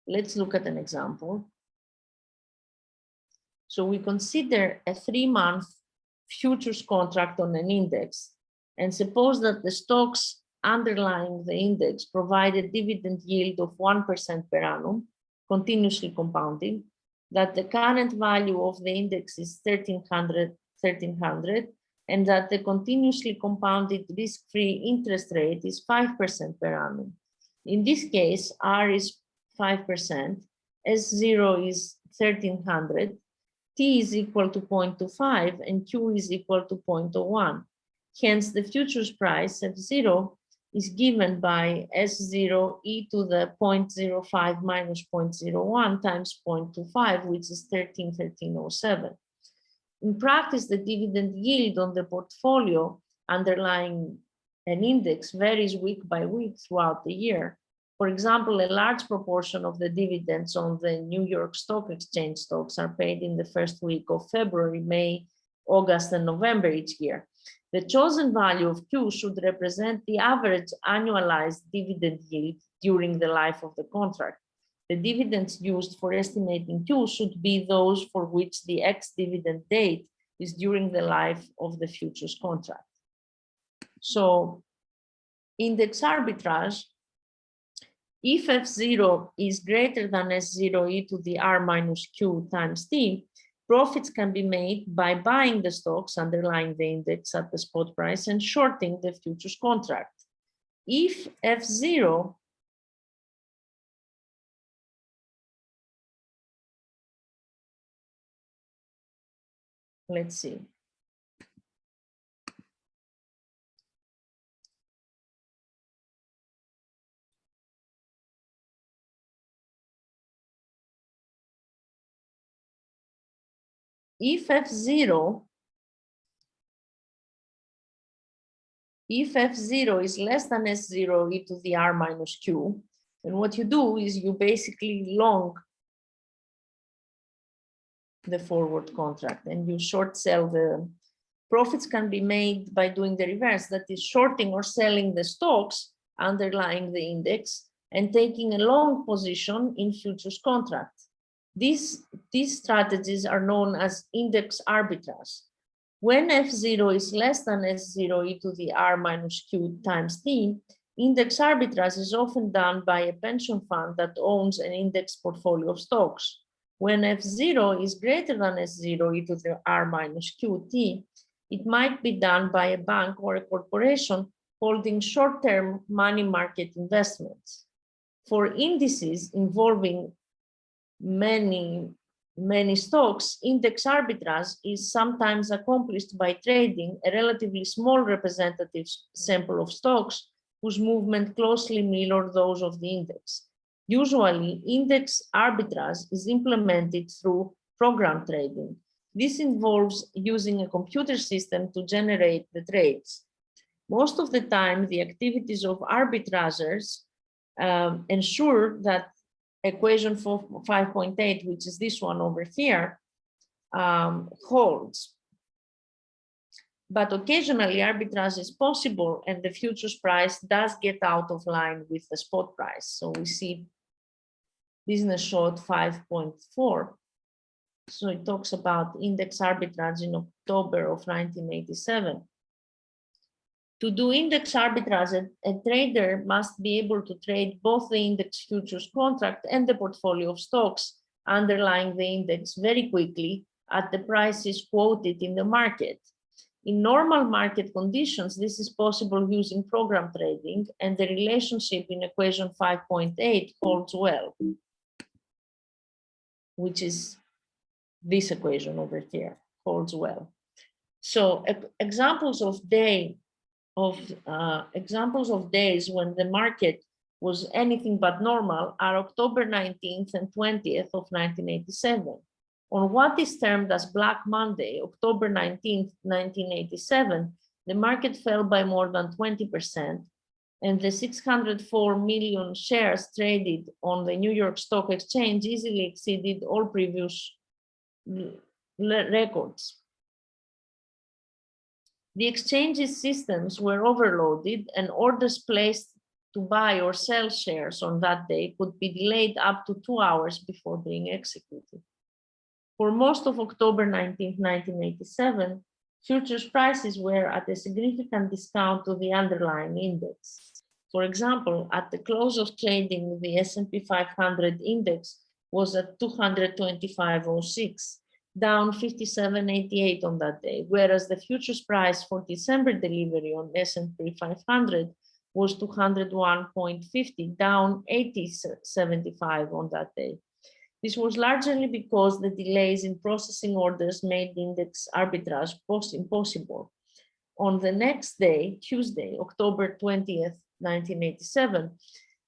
Let's look at an example. So we consider a 3-month futures contract on an index and suppose that the stocks underlying the index provide a dividend yield of 1% per annum, continuously compounding, that the current value of the index is 1300, and that the continuously compounded risk-free interest rate is 5% per annum. In this case, R is 5%, S0 is 1300, T is equal to 0.25, and Q is equal to 0.01. Hence, the futures price F0 is given by S0 e to the 0.05 minus 0.01 times 0.25, which is 1307. In practice, the dividend yield on the portfolio underlying an index varies week by week throughout the year. For example, a large proportion of the dividends on the New York Stock Exchange stocks are paid in the first week of February, May, August, and November each year. The chosen value of Q should represent the average annualized dividend yield during the life of the contract. The dividends used for estimating Q should be those for which the ex-dividend date is during the life of the futures contract. So, index arbitrage, if F0 is greater than S0 e to the R minus Q times T, profits can be made by buying the stocks underlying the index at the spot price and shorting the futures contract. If F0 let's see. If F0 is less than S0 e to the R minus Q, And what you do is you basically long the forward contract and you short sell. The profits can be made by doing the reverse, that is shorting or selling the stocks underlying the index and taking a long position in futures contracts. These strategies are known as index arbitrage. When F0 is less than S0 e to the R minus Q times T, index arbitrage is often done by a pension fund that owns an index portfolio of stocks. When F0 is greater than S0 e to the R minus QT, it might be done by a bank or a corporation holding short-term money market investments. For indices involving many stocks, index arbitrage is sometimes accomplished by trading a relatively small representative sample of stocks whose movement closely mirror those of the index. Usually, index arbitrage is implemented through program trading. This involves using a computer system to generate the trades. Most of the time, the activities of arbitrageurs ensure that equation 5.8, which is this one over here, holds. But occasionally arbitrage is possible and the futures price does get out of line with the spot price. So we see business short 5.4. So it talks about index arbitrage in October of 1987. To do index arbitrage, a trader must be able to trade both the index futures contract and the portfolio of stocks underlying the index very quickly at the prices quoted in the market. In normal market conditions, this is possible using program trading, and the relationship in equation 5.8 holds well, which is this equation over here, holds well. So examples of days when the market was anything but normal are October 19th and 20th of 1987. On what is termed as Black Monday, October 19th, 1987, the market fell by more than 20%, and the 604 million shares traded on the New York Stock Exchange easily exceeded all previous records. The exchange's systems were overloaded, and orders placed to buy or sell shares on that day could be delayed up to 2 hours before being executed. For most of October 19, 1987, futures prices were at a significant discount to the underlying index. For example, at the close of trading, the S&P 500 index was at 225.06, down 57.88 on that day, whereas the futures price for December delivery on S&P 500 was 201.50, down 80.75 on that day. This was largely because the delays in processing orders made index arbitrage impossible. On the next day, Tuesday, October 20th, 1987,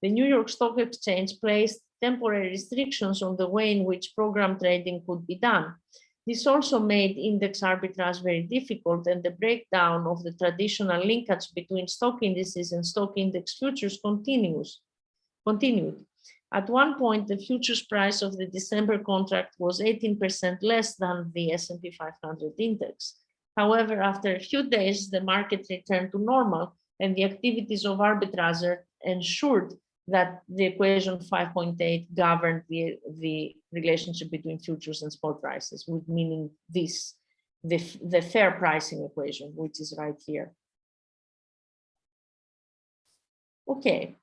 the New York Stock Exchange placed temporary restrictions on the way in which program trading could be done. This also made index arbitrage very difficult, and the breakdown of the traditional linkage between stock indices and stock index futures continued. At one point, the futures price of the December contract was 18% less than the S&P 500 index. However, after a few days, the market returned to normal, and the activities of arbitrageurs ensured that the equation 5.8 governed the relationship between futures and spot prices, meaning this, the fair pricing equation, which is right here. Okay.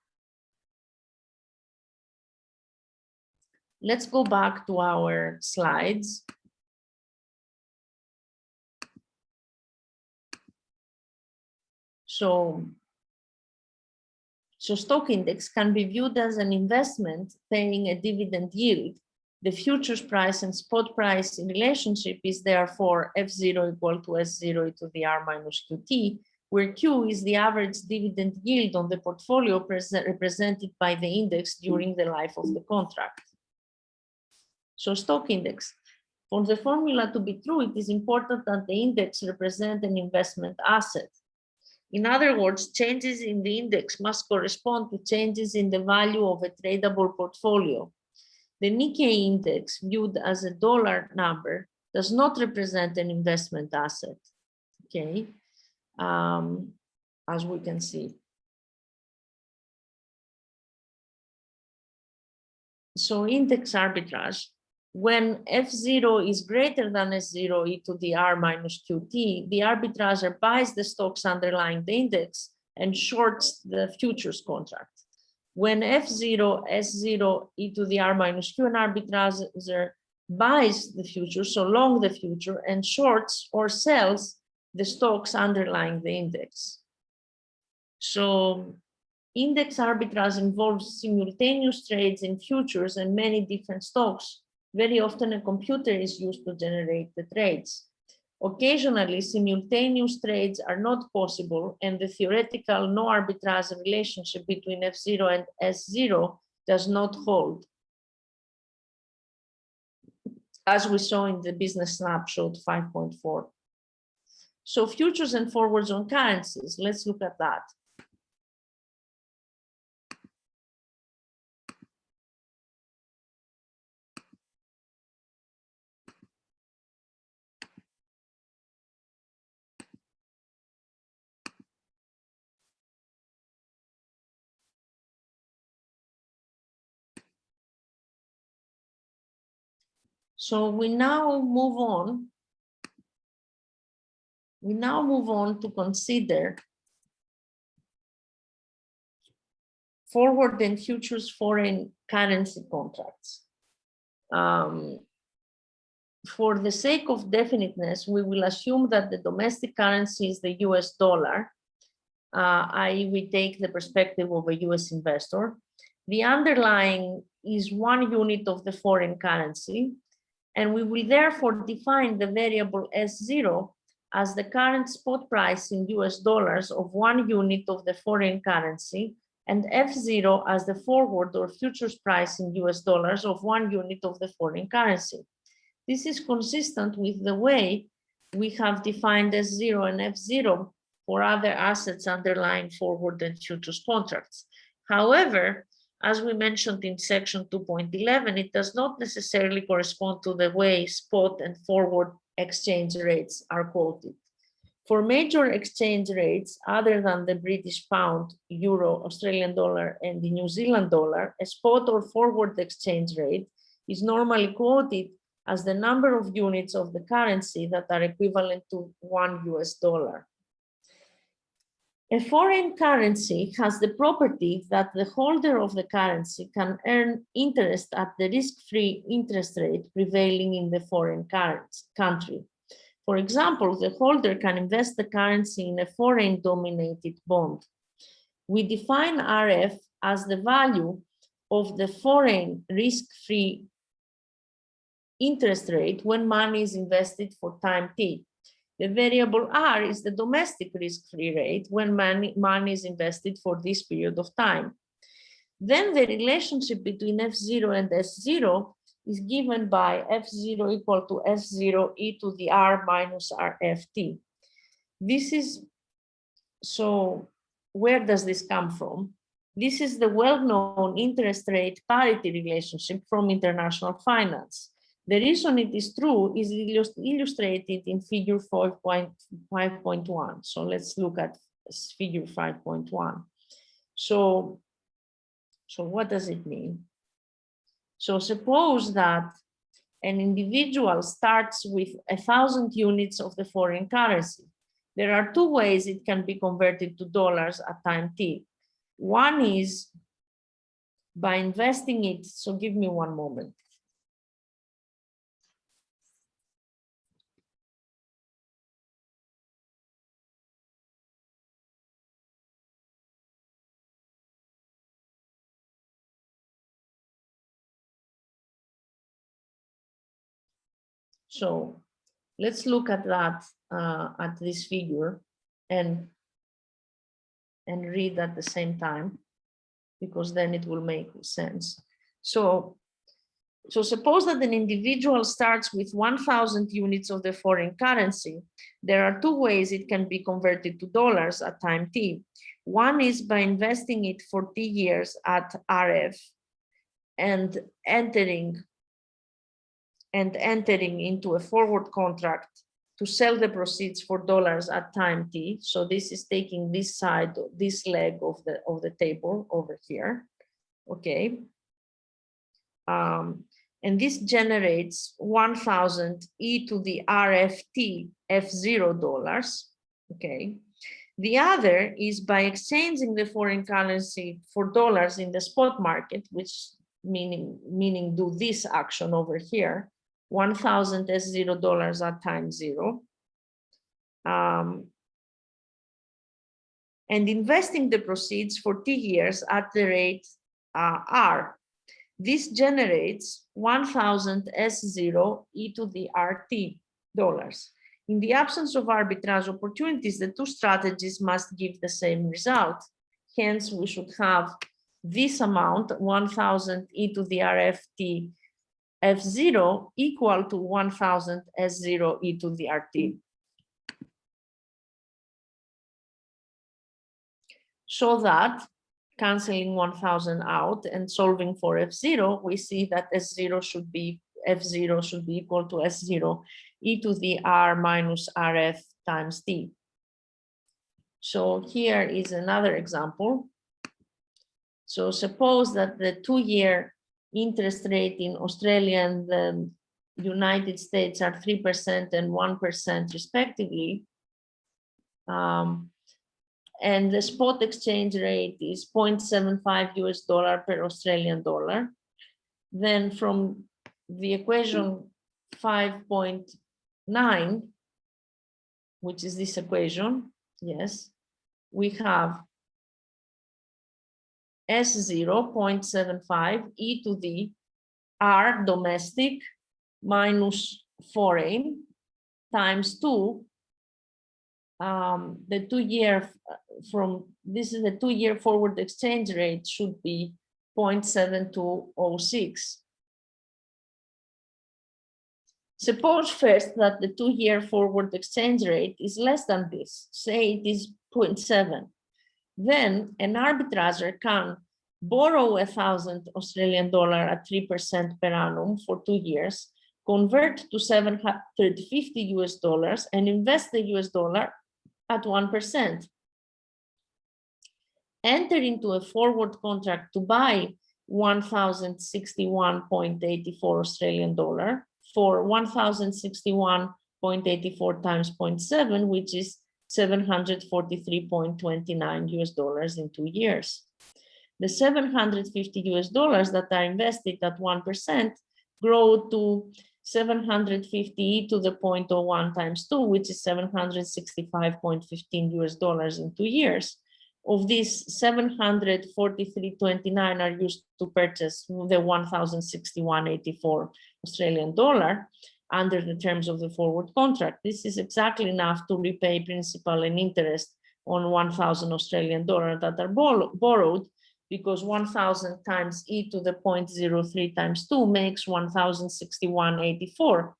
Let's go back to our slides. So stock index can be viewed as an investment paying a dividend yield. The futures price and spot price relationship is therefore F0 equal to S0 to the R minus QT, where Q is the average dividend yield on the portfolio represented by the index during the life of the contract. So stock index. For the formula to be true, it is important that the index represent an investment asset. In other words, changes in the index must correspond to changes in the value of a tradable portfolio. The Nikkei index, viewed as a dollar number, does not represent an investment asset, okay, as we can see. So index arbitrage, when F0 is greater than S0 e to the R minus QT, the arbitrager buys the stocks underlying the index and shorts the futures contract. When F0, S0 e to the R minus Q, an arbitrager buys the future, so long the future, and shorts or sells the stocks underlying the index. So index arbitrage involves simultaneous trades in futures and many different stocks. Very often a computer is used to generate the trades. Occasionally, simultaneous trades are not possible, and the theoretical no arbitrage relationship between F0 and S0 does not hold, as we saw in the business snapshot 5.4. So futures and forwards on currencies, let's look at that. So we now move on. We now move on to consider forward and futures foreign currency contracts. For the sake of definiteness, we will assume that the domestic currency is the US dollar, i.e. we take the perspective of a US investor. The underlying is one unit of the foreign currency, and we will therefore define the variable S0 as the current spot price in US dollars of one unit of the foreign currency, and F0 as the forward or futures price in US dollars of one unit of the foreign currency. This is consistent with the way we have defined S0 and F0 for other assets underlying forward and futures contracts. However, as we mentioned in section 2.11, it does not necessarily correspond to the way spot and forward exchange rates are quoted. For major exchange rates other than the British pound, euro, Australian dollar, and the New Zealand dollar, a spot or forward exchange rate is normally quoted as the number of units of the currency that are equivalent to $1 US. A foreign currency has the property that the holder of the currency can earn interest at the risk-free interest rate prevailing in the foreign country. For example, the holder can invest the currency in a foreign-dominated bond. We define RF as the value of the foreign risk-free interest rate when money is invested for time t. The variable R is the domestic risk-free rate when money is invested for this period of time. Then the relationship between F0 and S0 is given by F0 equal to S0 e to the R minus RFT. This is, so where does this come from? This is the well-known interest rate parity relationship from international finance. The reason it is true is illustrated in figure 5.1. So let's look at figure 5.1. So what does it mean? So suppose that an individual starts with 1,000 units of the foreign currency. There are two ways it can be converted to dollars at time t. One is by investing it. So give me one moment. So let's look at that, at this figure and read at the same time, because then it will make sense. So So suppose that an individual starts with 1,000 units of the foreign currency. There are two ways it can be converted to dollars at time t. One is by investing it for t years at RF and entering into a forward contract to sell the proceeds for dollars at time t. So this is taking this side, this leg of the table over here. Okay. And this generates 1,000 e to the RFT F0 dollars. Okay. The other is by exchanging the foreign currency for dollars in the spot market, which meaning do this action over here, 1,000 S0 dollars at time 0. And investing the proceeds for t years at the rate R. This generates 1,000 S0 e to the RT dollars. In the absence of arbitrage opportunities, the two strategies must give the same result. Hence, we should have this amount, 1,000 e to the RFT F0 equal to 1,000 S0 e to the RT. So that, canceling 1,000 out and solving for F0, we see that F0 should be equal to S0 e to the R minus RF times T. So here is another example. So suppose that the 2-year interest rate in Australia and the United States are 3% and 1% respectively. And the spot exchange rate is 0.75 US dollar per Australian dollar. Then from the equation 5.9, which is this equation, yes, we have S0 0.75 e to the R domestic minus foreign times 2. The 2-year this is the 2-year forward exchange rate should be 0.7206. Suppose first that the 2-year forward exchange rate is less than this, say it is 0.7. Then an arbitrager can borrow 1,000 Australian dollar at 3% per annum for 2 years, convert to 750 US dollars and invest the US dollar at 1%. Enter into a forward contract to buy 1,061.84 Australian dollar for 1,061.84 times 0.7, which is 743.29 US dollars in 2 years. The 750 US dollars that are invested at 1% grow to 750 to the 0.01 times 2, which is 765.15 US dollars in 2 years. Of these, 743.29 are used to purchase the 1,061.84 Australian dollar under the terms of the forward contract. This is exactly enough to repay principal and interest on 1,000 Australian dollars that are borrowed, because 1,000 times e to the 0.03 times 2 makes 1,061.84.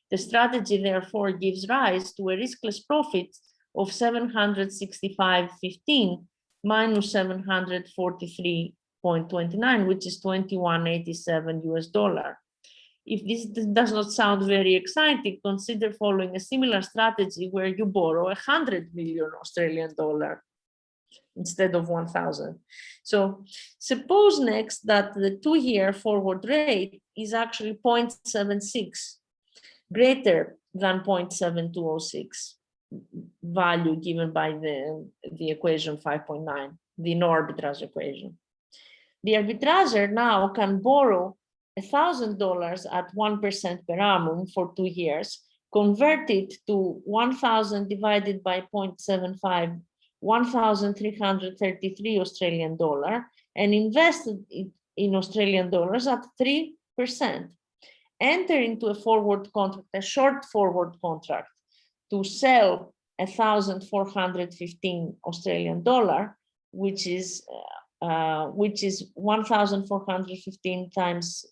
The strategy therefore gives rise to a riskless profit of 765.15 minus 743.29, which is 21.87 US dollar. If this does not sound very exciting, consider following a similar strategy where you borrow 100 million Australian dollar instead of 1,000. So suppose next that the 2-year forward rate is actually 0.76, greater than 0.7206 value given by the equation 5.9, the no arbitrage equation. The arbitrager now can borrow $1,000 at 1% per annum for 2 years, convert it to 1,000 divided by 0.75, 1,333 Australian dollar, and invest it in Australian dollars at 3%. Enter into a forward contract, a short forward contract, to sell 1,415 Australian dollar, which is 1,415 times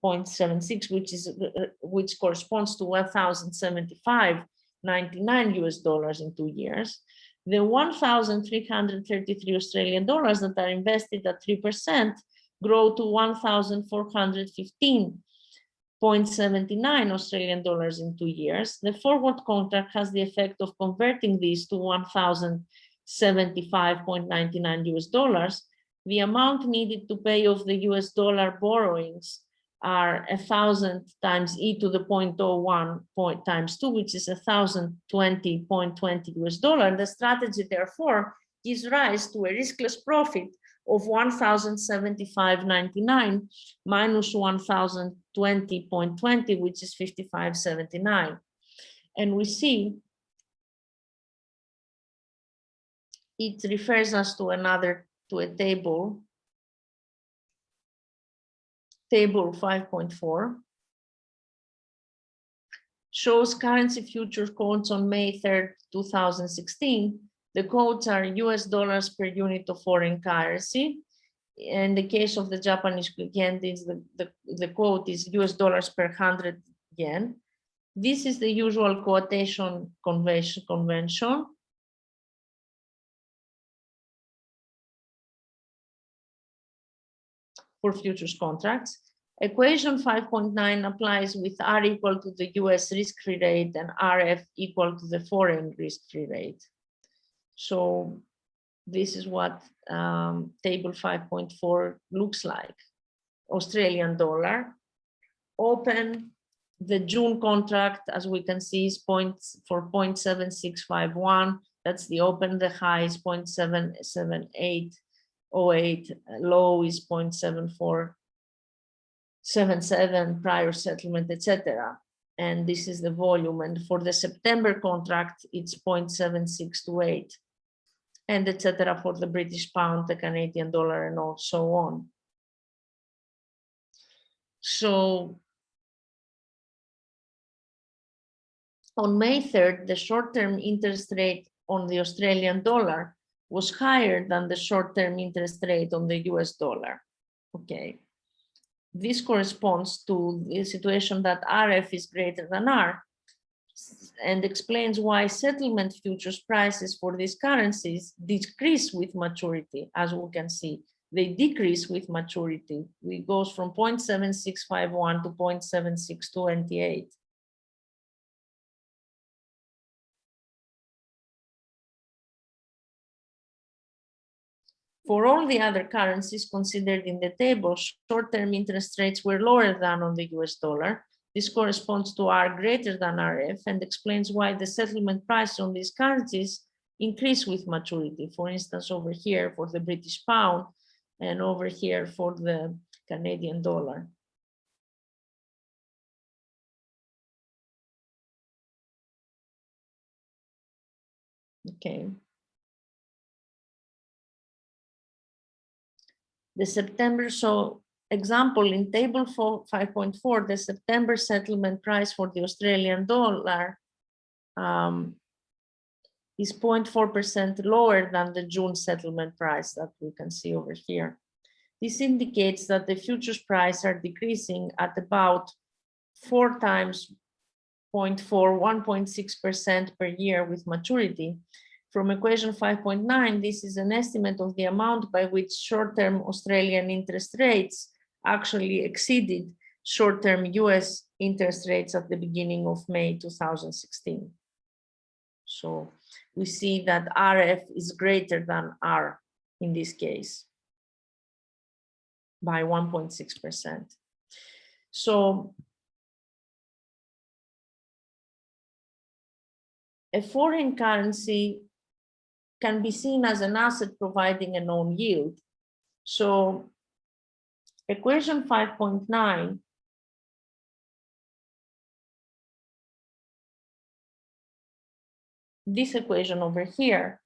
0.76, which corresponds to 1,075.99 US dollars in 2 years. The 1,333 Australian dollars that are invested at 3% grow to 1,415.79 Australian dollars in 2 years. The forward contract has the effect of converting these to 1,075.99 US dollars. The amount needed to pay off the US dollar borrowings are 1,000 times e to the 0.01 times 2, which is 1,020.20 US dollar. The strategy, therefore, gives rise to a riskless profit of 1,075.99 minus 1,020.20, which is 55.79. And we see it refers us to a table 5.4, shows currency futures quotes on May 3rd, 2016. The quotes are US dollars per unit of foreign currency. In the case of the Japanese yen, the quote is US dollars per 100 yen. This is the usual quotation convention. For futures contracts. Equation 5.9 applies with R equal to the US risk-free rate and RF equal to the foreign risk-free rate. So this is what table 5.4 looks like. Australian dollar, open, the June contract, as we can see, is for 0.7651. That's the open, the high is 0.77808, low is 0.7477, prior settlement, etc. And this is the volume. And for the September contract, it's 0.7628, and etc. for the British pound, the Canadian dollar, and so on. So on May 3rd, the short-term interest rate on the Australian dollar was higher than the short-term interest rate on the US dollar. Okay. This corresponds to the situation that RF is greater than R, and explains why settlement futures prices for these currencies decrease with maturity. As we can see, they decrease with maturity. It goes from 0.7651 to 0.7628. For all the other currencies considered in the table, short-term interest rates were lower than on the US dollar. This corresponds to R greater than RF and explains why the settlement price on these currencies increase with maturity. For instance, over here for the British pound and over here for the Canadian dollar. Okay. The September, so example in table 5.4, the September settlement price for the Australian dollar is 0.4% lower than the June settlement price that we can see over here. This indicates that the futures price are decreasing at about 4 times 0.4, 1.6% per year with maturity. From equation 5.9, this is an estimate of the amount by which short-term Australian interest rates actually exceeded short-term US interest rates at the beginning of May 2016. So we see that RF is greater than R in this case by 1.6%. So a foreign currency can be seen as an asset providing a known yield. So equation 5.9 this equation over here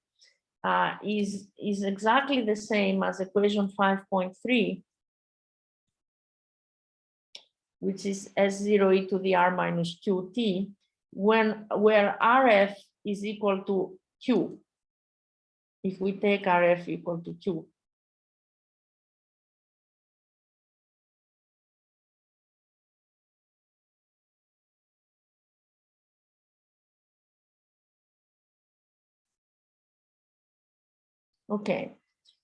is exactly the same as equation 5.3, which is S0 e to the R minus QT, where RF is equal to Q. If we take RF equal to Q. Okay,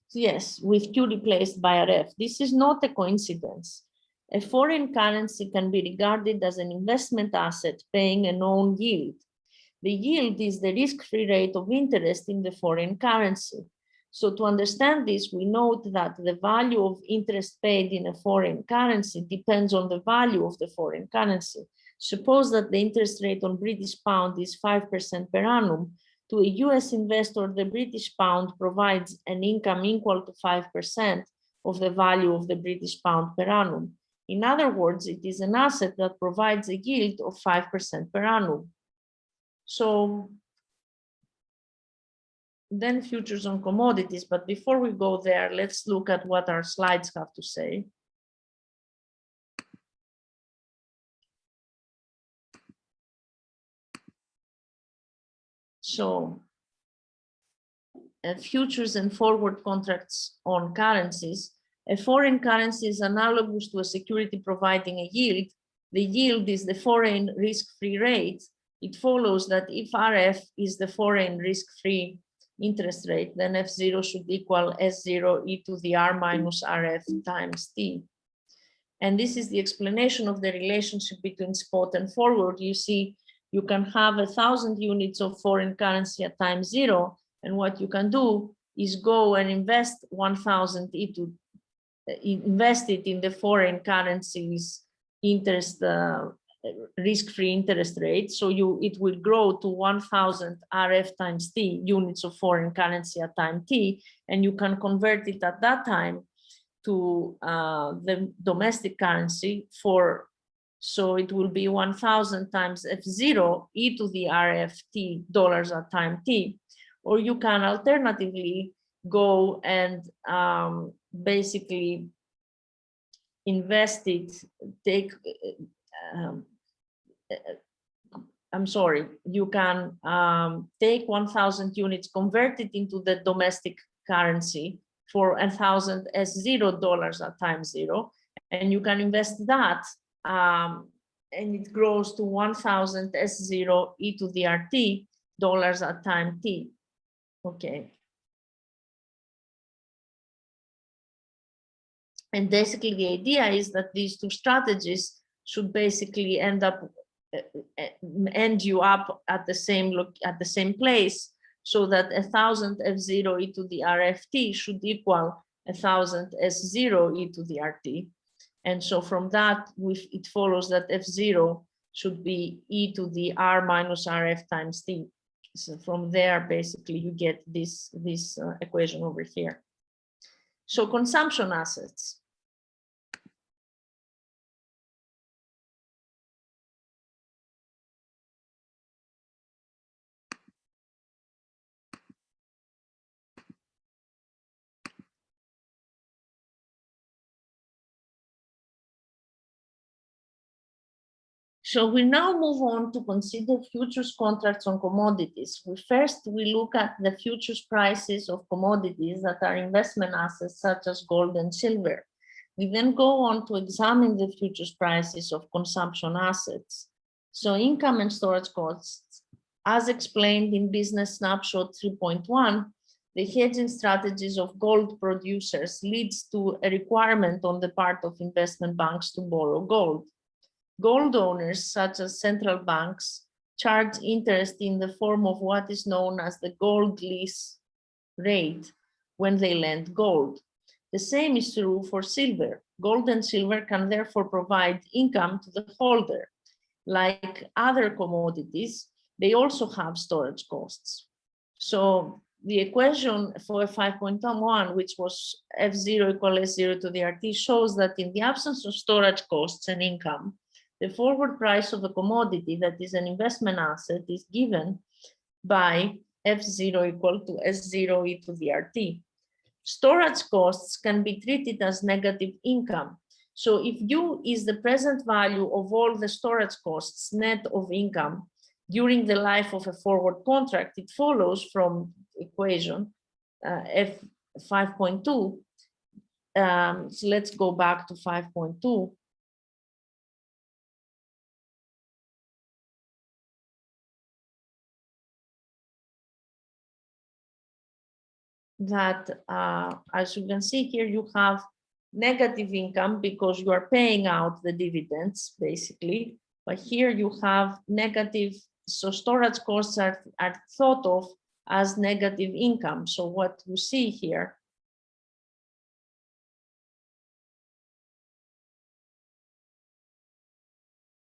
so yes, with Q replaced by RF. This is not a coincidence. A foreign currency can be regarded as an investment asset paying a known yield. The yield is the risk-free rate of interest in the foreign currency. So to understand this, we note that the value of interest paid in a foreign currency depends on the value of the foreign currency. Suppose that the interest rate on British pound is 5% per annum. To a US investor, the British pound provides an income equal to 5% of the value of the British pound per annum. In other words, it is an asset that provides a yield of 5% per annum. So then futures on commodities, but before we go there, let's look at what our slides have to say. So futures and forward contracts on currencies. A foreign currency is analogous to a security providing a yield. The yield is the foreign risk-free rate. It follows that if RF is the foreign risk-free interest rate, then F0 should equal S0 e to the R minus RF times T. And this is the explanation of the relationship between spot and forward. You see, you can have 1,000 units of foreign currency at time 0, and what you can do is go and invest 1,000 into invest it in the foreign currency's interest risk-free interest rate. So it will grow to 1,000 RF times T units of foreign currency at time T, and you can convert it at that time to the domestic currency so it will be 1,000 times F0 e to the RFT dollars at time T. Or you can alternatively go and basically invest it, you can take 1,000 units, convert it into the domestic currency for 1,000 S0 at time 0, and you can invest that, and it grows to 1,000 S0 e to the RT dollars at time T. Okay. And basically the idea is that these two strategies should basically end you up at the same place, so that 1,000 F0 e to the RFT should equal 1,000 S0 e to the RT. And so from that, it follows that F0 should be e to the R minus RF times T. So from there, basically, you get this equation over here. So consumption assets. So we now move on to consider futures contracts on commodities. We look at the futures prices of commodities that are investment assets such as gold and silver. We then go on to examine the futures prices of consumption assets. So income and storage costs, as explained in Business Snapshot 3.1, the hedging strategies of gold producers leads to a requirement on the part of investment banks to borrow gold. Gold owners, such as central banks, charge interest in the form of what is known as the gold lease rate when they lend gold. The same is true for silver. Gold and silver can therefore provide income to the holder. Like other commodities, they also have storage costs. So the equation for 5.1, which was F0 equal S0 to the RT, shows that in the absence of storage costs and income, the forward price of a commodity that is an investment asset is given by F0 equal to S0 e to the RT. Storage costs can be treated as negative income. So if U is the present value of all the storage costs net of income during the life of a forward contract, it follows from equation F5.2. So let's go back to 5.2. that, as you can see here, you have negative income because you are paying out the dividends, basically. But here you have negative, so storage costs are thought of as negative income. So what you see here,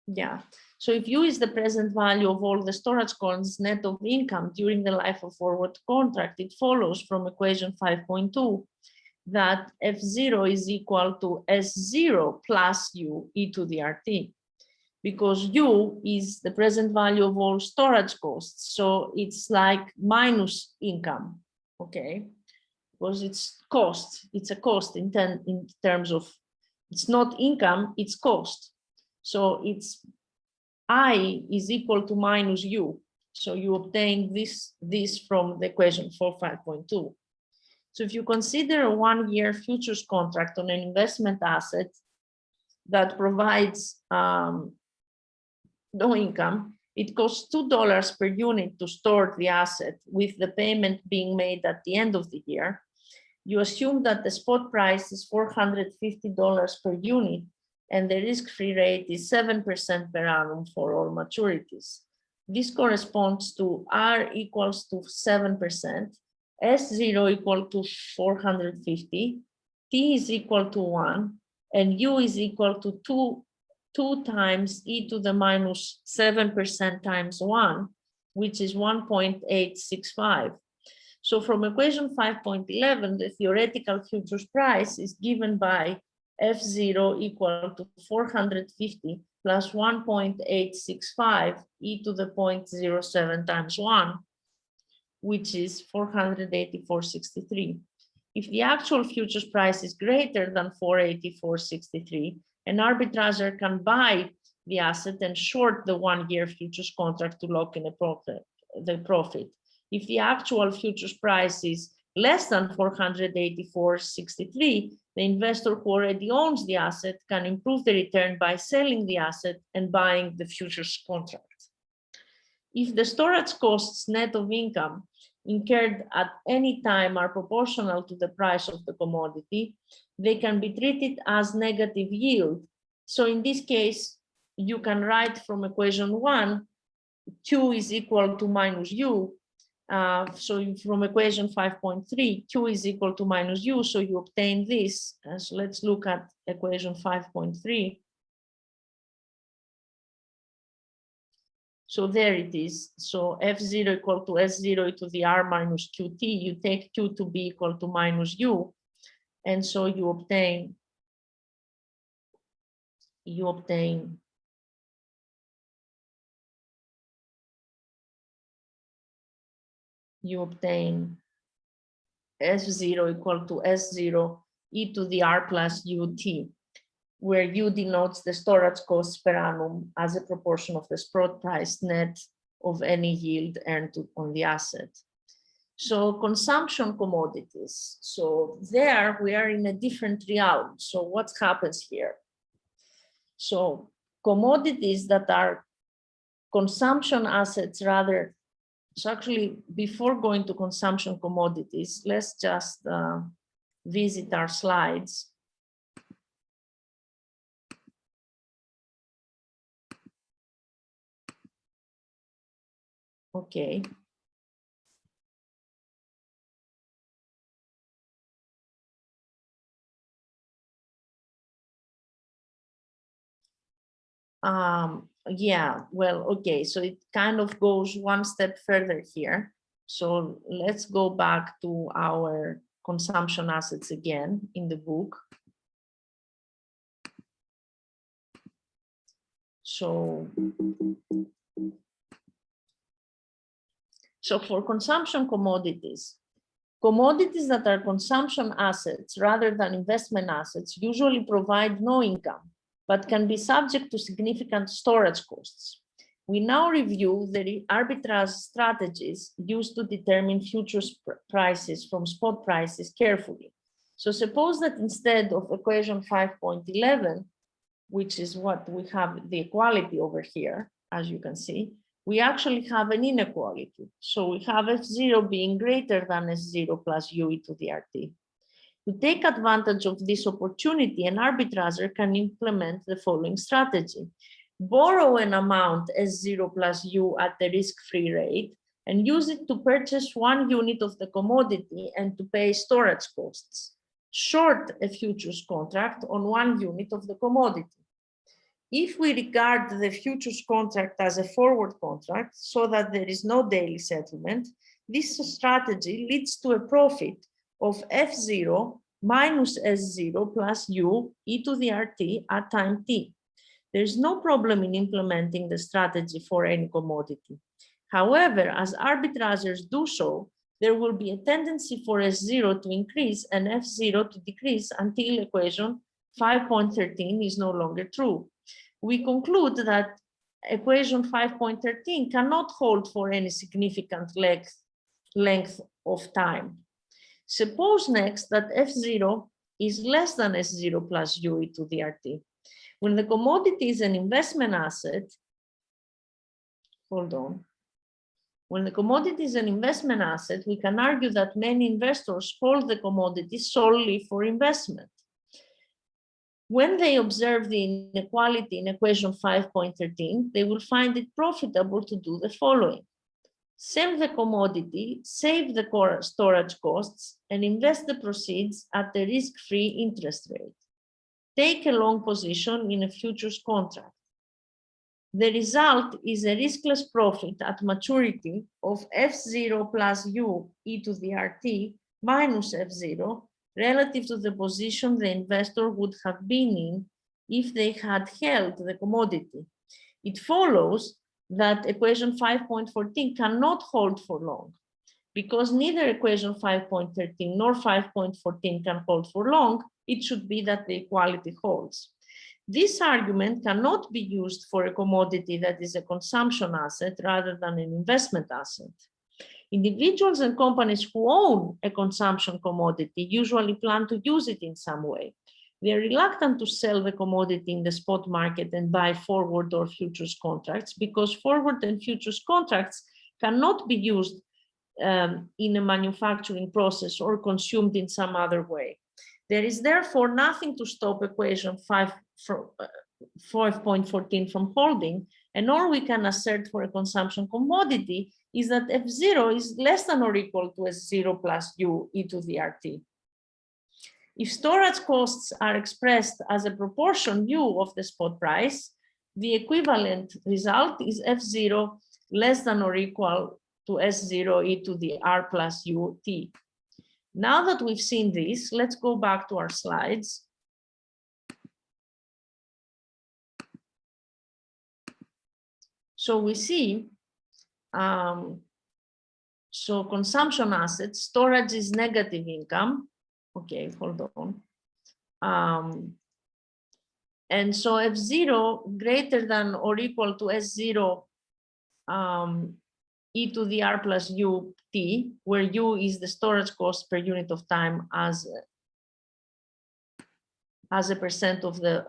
yeah. So if U is the present value of all the storage costs net of income during the life of forward contract, it follows from equation 5.2 that F0 is equal to S0 plus U e to the RT, because U is the present value of all storage costs. So it's like minus income, okay? Because it's cost, it's a cost in terms of, it's not income, it's cost. So it's I is equal to minus U. So you obtain this from the equation 5.2. So if you consider a 1-year futures contract on an investment asset that provides no income, it costs $2 per unit to store the asset, with the payment being made at the end of the year. You assume that the spot price is $450 per unit, and the risk-free rate is 7% per annum for all maturities. This corresponds to R equals to 7%, S0 equal to 450, T is equal to 1, and U is equal to 2 times e to the minus 7% times 1, which is 1.865. So from equation 5.11, the theoretical futures price is given by F0 equal to 450 plus 1.865 e to the 0.07 times 1, which is 484.63. If the actual futures price is greater than 484.63, an arbitrager can buy the asset and short the 1-year futures contract to lock in the profit. If the actual futures price is less than 484.63, the investor who already owns the asset can improve the return by selling the asset and buying the futures contract. If the storage costs net of income incurred at any time are proportional to the price of the commodity, they can be treated as negative yield. So in this case, you can write from equation 1, Q is equal to minus U. So from equation 5.3, Q is equal to minus U, so you obtain this. So let's look at equation 5.3. So there it is. So F0 equal to S0 to the R minus QT. You take Q to be equal to minus U. And so you obtain S0 equal to S0 e to the R plus UT, where U denotes the storage costs per annum as a proportion of the spot price net of any yield earned on the asset. So consumption commodities. So there we are in a different realm. So what happens here? So commodities that are consumption assets rather, so actually before going to consumption commodities, let's just visit our slides. Okay. Yeah, well, okay, so it kind of goes one step further here. So let's go back to our consumption assets again in the book. So for consumption commodities, commodities that are consumption assets rather than investment assets usually provide no income, but can be subject to significant storage costs. We now review the arbitrage strategies used to determine futures prices from spot prices carefully. So suppose that instead of equation 5.11, which is what we have the equality over here, as you can see, we actually have an inequality. So we have F0 being greater than S0 plus U e to the RT. To take advantage of this opportunity, an arbitrager can implement the following strategy. Borrow an amount S0 plus U at the risk-free rate and use it to purchase 1 unit of the commodity and to pay storage costs. Short a futures contract on 1 unit of the commodity. If we regard the futures contract as a forward contract so that there is no daily settlement, this strategy leads to a profit of F0 minus S0 plus U e to the RT at time t. There is no problem in implementing the strategy for any commodity. However, as arbitrageurs do so, there will be a tendency for S0 to increase and F0 to decrease until equation 5.13 is no longer true. We conclude that equation 5.13 cannot hold for any significant length of time. Suppose next that F0 is less than S0 plus U e to the RT. When the commodity is an investment asset, when the commodity is an investment asset, we can argue that many investors hold the commodity solely for investment. When they observe the inequality in equation 5.13, they will find it profitable to do the following. Sell the commodity, save the storage costs, and invest the proceeds at the risk-free interest rate. Take a long position in a futures contract. The result is a riskless profit at maturity of F0 plus U e to the RT minus F0 relative to the position the investor would have been in if they had held the commodity. It follows that equation 5.14 cannot hold for long. Because neither equation 5.13 nor 5.14 can hold for long, it should be that the equality holds. This argument cannot be used for a commodity that is a consumption asset rather than an investment asset. Individuals and companies who own a consumption commodity usually plan to use it in some way. They are reluctant to sell the commodity in the spot market and buy forward or futures contracts because forward and futures contracts cannot be used in a manufacturing process or consumed in some other way. There is therefore nothing to stop equation 5.14 from holding, and all we can assert for a consumption commodity is that F0 is less than or equal to S0 plus U e to the RT. If storage costs are expressed as a proportion U of the spot price, the equivalent result is F0 less than or equal to S0 e to the R plus U t. Now that we've seen this, let's go back to our slides. So we see, so consumption assets, storage is negative income. Okay, hold on. And so F0 greater than or equal to S0 e to the R plus U t, where U is the storage cost per unit of time as a percent of the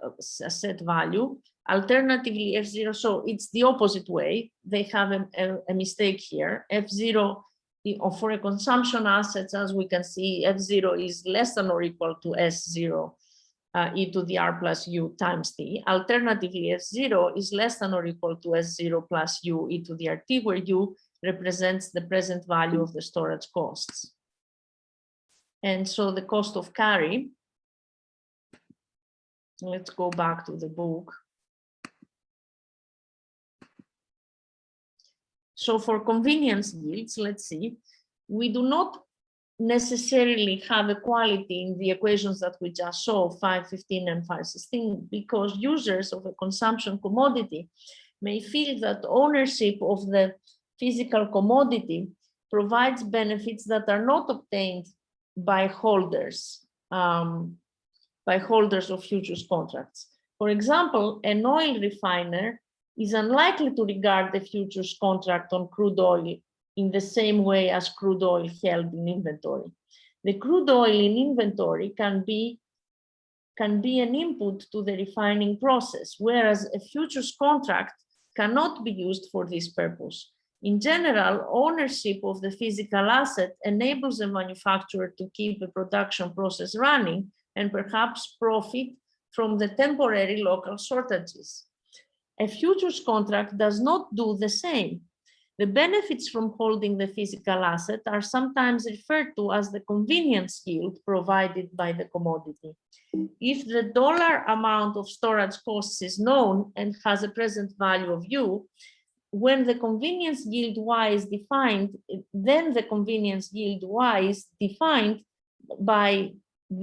asset value. Alternatively, F0, so it's the opposite way. They have a mistake here. F0 for a consumption assets, as we can see, F0 is less than or equal to S0 e to the R plus U times t. Alternatively, F0 is less than or equal to S0 plus U e to the RT, where U represents the present value of the storage costs. And so the cost of carry, let's go back to the book. So for convenience yields, let's see, we do not necessarily have equality in the equations that we just saw, 5.15 and 5.16, because users of a consumption commodity may feel that ownership of the physical commodity provides benefits that are not obtained by holders of futures contracts. For example, an oil refiner is unlikely to regard the futures contract on crude oil in the same way as crude oil held in inventory. The crude oil in inventory can be an input to the refining process, whereas a futures contract cannot be used for this purpose. In general, ownership of the physical asset enables the manufacturer to keep the production process running and perhaps profit from the temporary local shortages. A futures contract does not do the same. The benefits from holding the physical asset are sometimes referred to as the convenience yield provided by the commodity. If the dollar amount of storage costs is known and has a present value of U, when the convenience yield Y is defined, then the convenience yield Y is defined by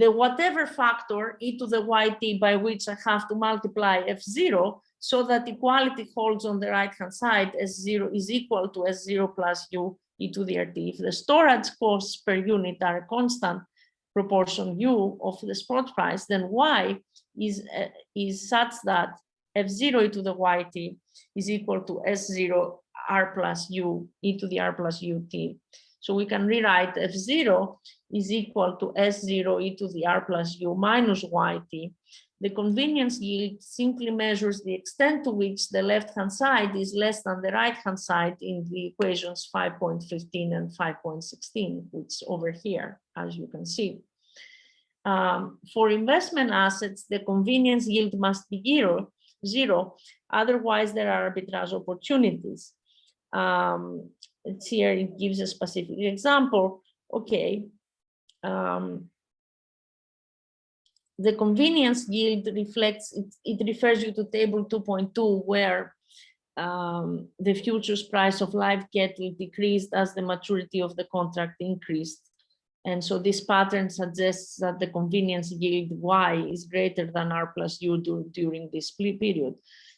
the whatever factor e to the YT by which I have to multiply F0, so that equality holds on the right-hand side. S0 is equal to S0 plus U e to the RT. If the storage costs per unit are a constant proportion U of the spot price, then Y is such that F0 e to the YT is equal to S0 R plus U e to the R plus UT. So we can rewrite F0 is equal to S0 e to the R plus U minus YT. The convenience yield simply measures the extent to which the left-hand side is less than the right-hand side in the equations 5.15 and 5.16, which is over here, as you can see. For investment assets, the convenience yield must be zero, otherwise there are arbitrage opportunities. It's here, it gives a specific example. Okay. The convenience yield reflects, it refers you to table 2.2, where the futures price of live cattle decreased as the maturity of the contract increased. And so this pattern suggests that the convenience yield Y is greater than R plus U during this period.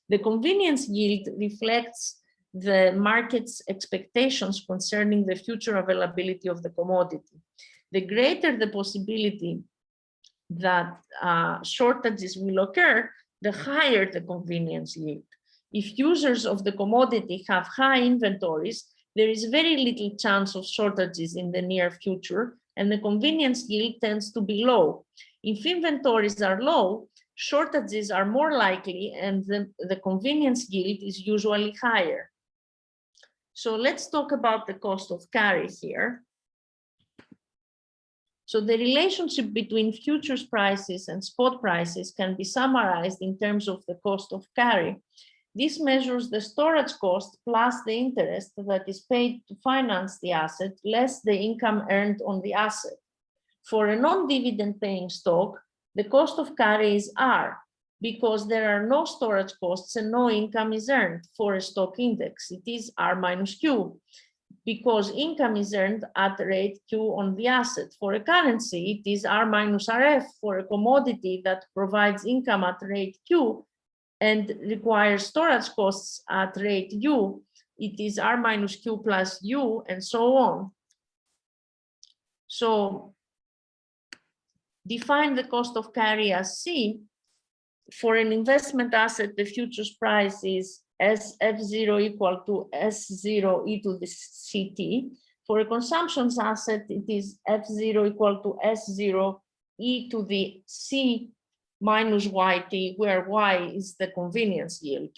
The convenience yield reflects the market's expectations concerning the future availability of the commodity. The greater the possibility that shortages will occur, the higher the convenience yield. If users of the commodity have high inventories, there is very little chance of shortages in the near future, and the convenience yield tends to be low. If inventories are low, shortages are more likely, and the convenience yield is usually higher. So let's talk about the cost of carry here. So the relationship between futures prices and spot prices can be summarized in terms of the cost of carry. This measures the storage cost plus the interest that is paid to finance the asset, less the income earned on the asset. For a non-dividend paying stock, the cost of carry is R, because there are no storage costs and no income is earned. For a stock index, it is R minus Q, because income is earned at rate Q on the asset. For a currency, it is R minus RF. For a commodity that provides income at rate Q and requires storage costs at rate U, it is R minus Q plus U, and so on. So define the cost of carry as C. For an investment asset, the futures price is F0 equal to S0 e to the CT. For a consumption asset, it is F0 equal to S0 e to the C minus YT, where Y is the convenience yield.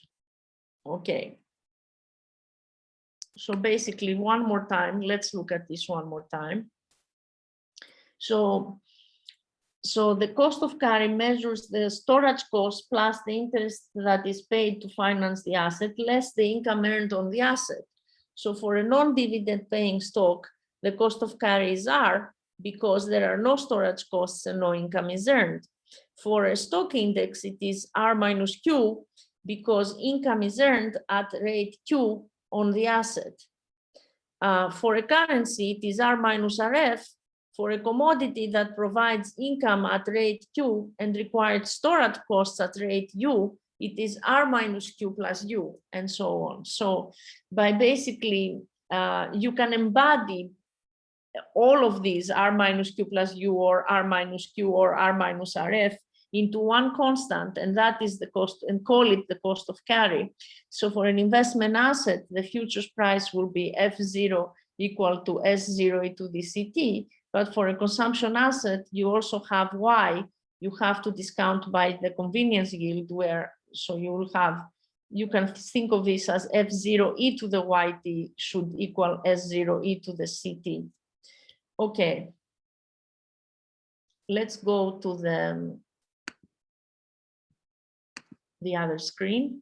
Okay. So basically, one more time, let's look at this one more time. So the cost of carry measures the storage cost plus the interest that is paid to finance the asset, less the income earned on the asset. So for a non-dividend paying stock, the cost of carry is R, because there are no storage costs and no income is earned. For a stock index, it is R minus Q, because income is earned at rate Q on the asset. For a currency, it is R minus RF. For a commodity that provides income at rate Q and required storage costs at rate U, it is R minus Q plus U, and so on. So by basically, you can embody all of these R minus Q plus U or R minus Q or R minus RF into one constant, and that is the cost, and call it the cost of carry. So for an investment asset, the futures price will be F0 equal to S0 e to the CT. But for a consumption asset, you also have Y. You have to discount by the convenience yield, where so you will have you can think of this as F0 e to the YT should equal S0 e to the CT. Okay. Let's go to the other screen.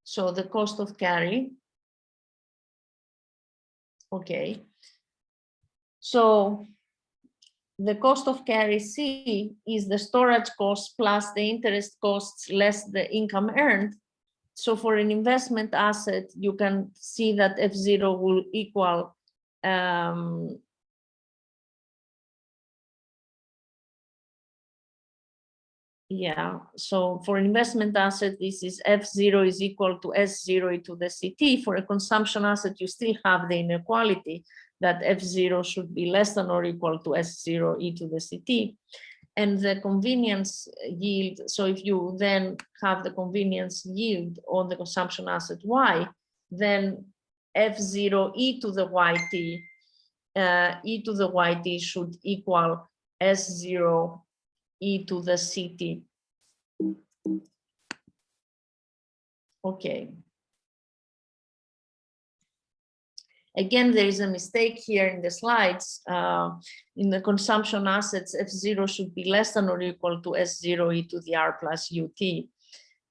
So the cost of carry. Okay. So the cost of carry C is the storage cost plus the interest costs less the income earned. So for an investment asset, you can see that F0 will equal yeah, so for investment asset, this is F0 is equal to S0 e to the CT. For a consumption asset, you still have the inequality that F0 should be less than or equal to S0 e to the CT. And the convenience yield, so if you then have the convenience yield on the consumption asset Y, then F0 e to the YT, e to the YT should equal S0 e to the CT. Okay. Again, there is a mistake here in the slides. In the consumption assets, F0 should be less than or equal to S0 e to the R plus UT.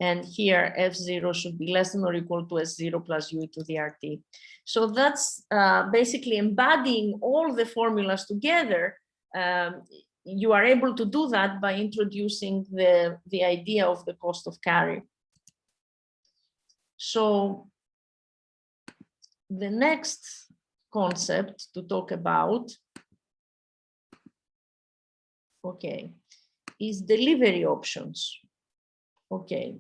And here, F0 should be less than or equal to S0 plus U e to the RT. So that's basically embodying all the formulas together. You are able to do that by introducing the idea of the cost of carry. So the next concept to talk about, okay, is delivery options. Okay.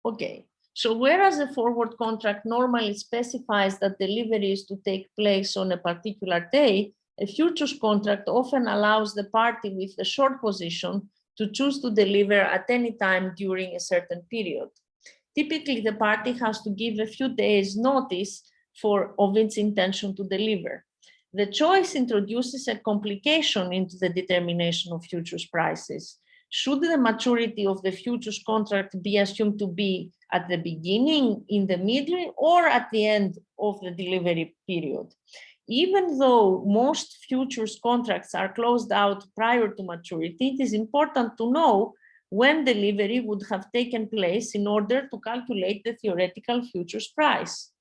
Okay. So whereas a forward contract normally specifies that delivery is to take place on a particular day, a futures contract often allows the party with the short position to choose to deliver at any time during a certain period. Typically, the party has to give a few days notice of its intention to deliver. The choice introduces a complication into the determination of futures prices. Should the maturity of the futures contract be assumed to be at the beginning, in the middle, or at the end of the delivery period? Even though most futures contracts are closed out prior to maturity, it is important to know when delivery would have taken place in order to calculate the theoretical futures price.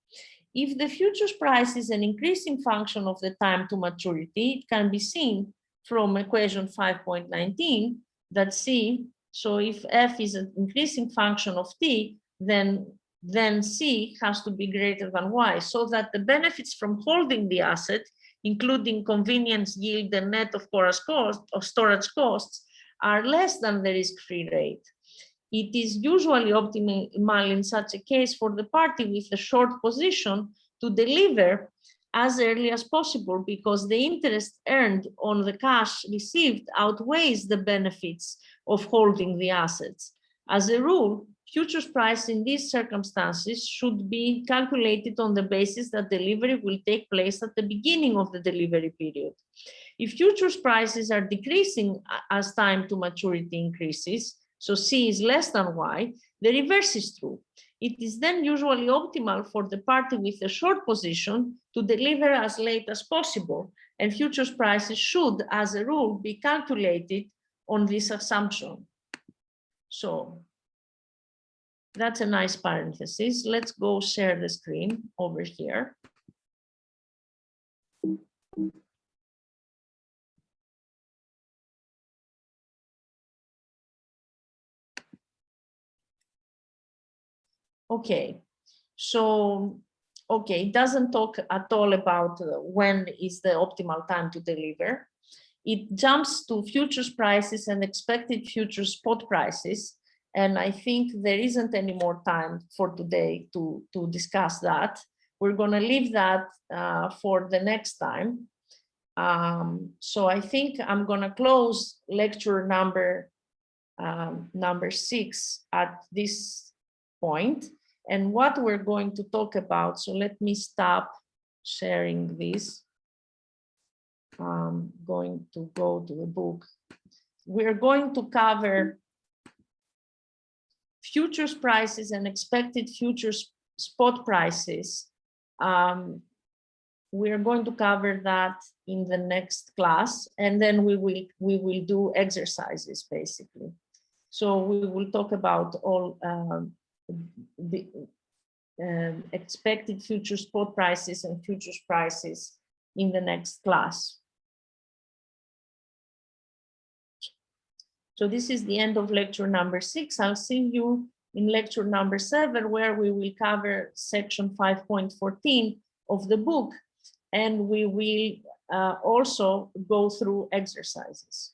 If the futures price is an increasing function of the time to maturity, it can be seen from equation 5.19 that C, so if F is an increasing function of T, then C has to be greater than Y, so that the benefits from holding the asset, including convenience yield and net of storage costs, are less than the risk-free rate. It is usually optimal in such a case for the party with a short position to deliver as early as possible because the interest earned on the cash received outweighs the benefits of holding the assets. As a rule, futures price in these circumstances should be calculated on the basis that delivery will take place at the beginning of the delivery period. If futures prices are decreasing as time to maturity increases, so C is less than Y, the reverse is true. It is then usually optimal for the party with a short position to deliver as late as possible, and futures prices should, as a rule, be calculated on this assumption. So that's a nice parenthesis. Let's go share the screen over here. Okay, so, okay, it doesn't talk at all about when is the optimal time to deliver. It jumps to futures prices and expected future spot prices. And I think there isn't any more time for today to discuss that. We're gonna leave that for the next time. So I think I'm gonna close lecture number 6 at this point. And what we're going to talk about, so let me stop sharing this. going to go to the book. We're going to cover futures prices and expected futures spot prices. We're going to cover that in the next class, and then we will do exercises basically. So we will talk about all the expected future spot prices and futures prices in the next class. So this is the end of lecture number 6. I'll see you in lecture number 7, where we will cover section 5.14 of the book, and we will also go through exercises.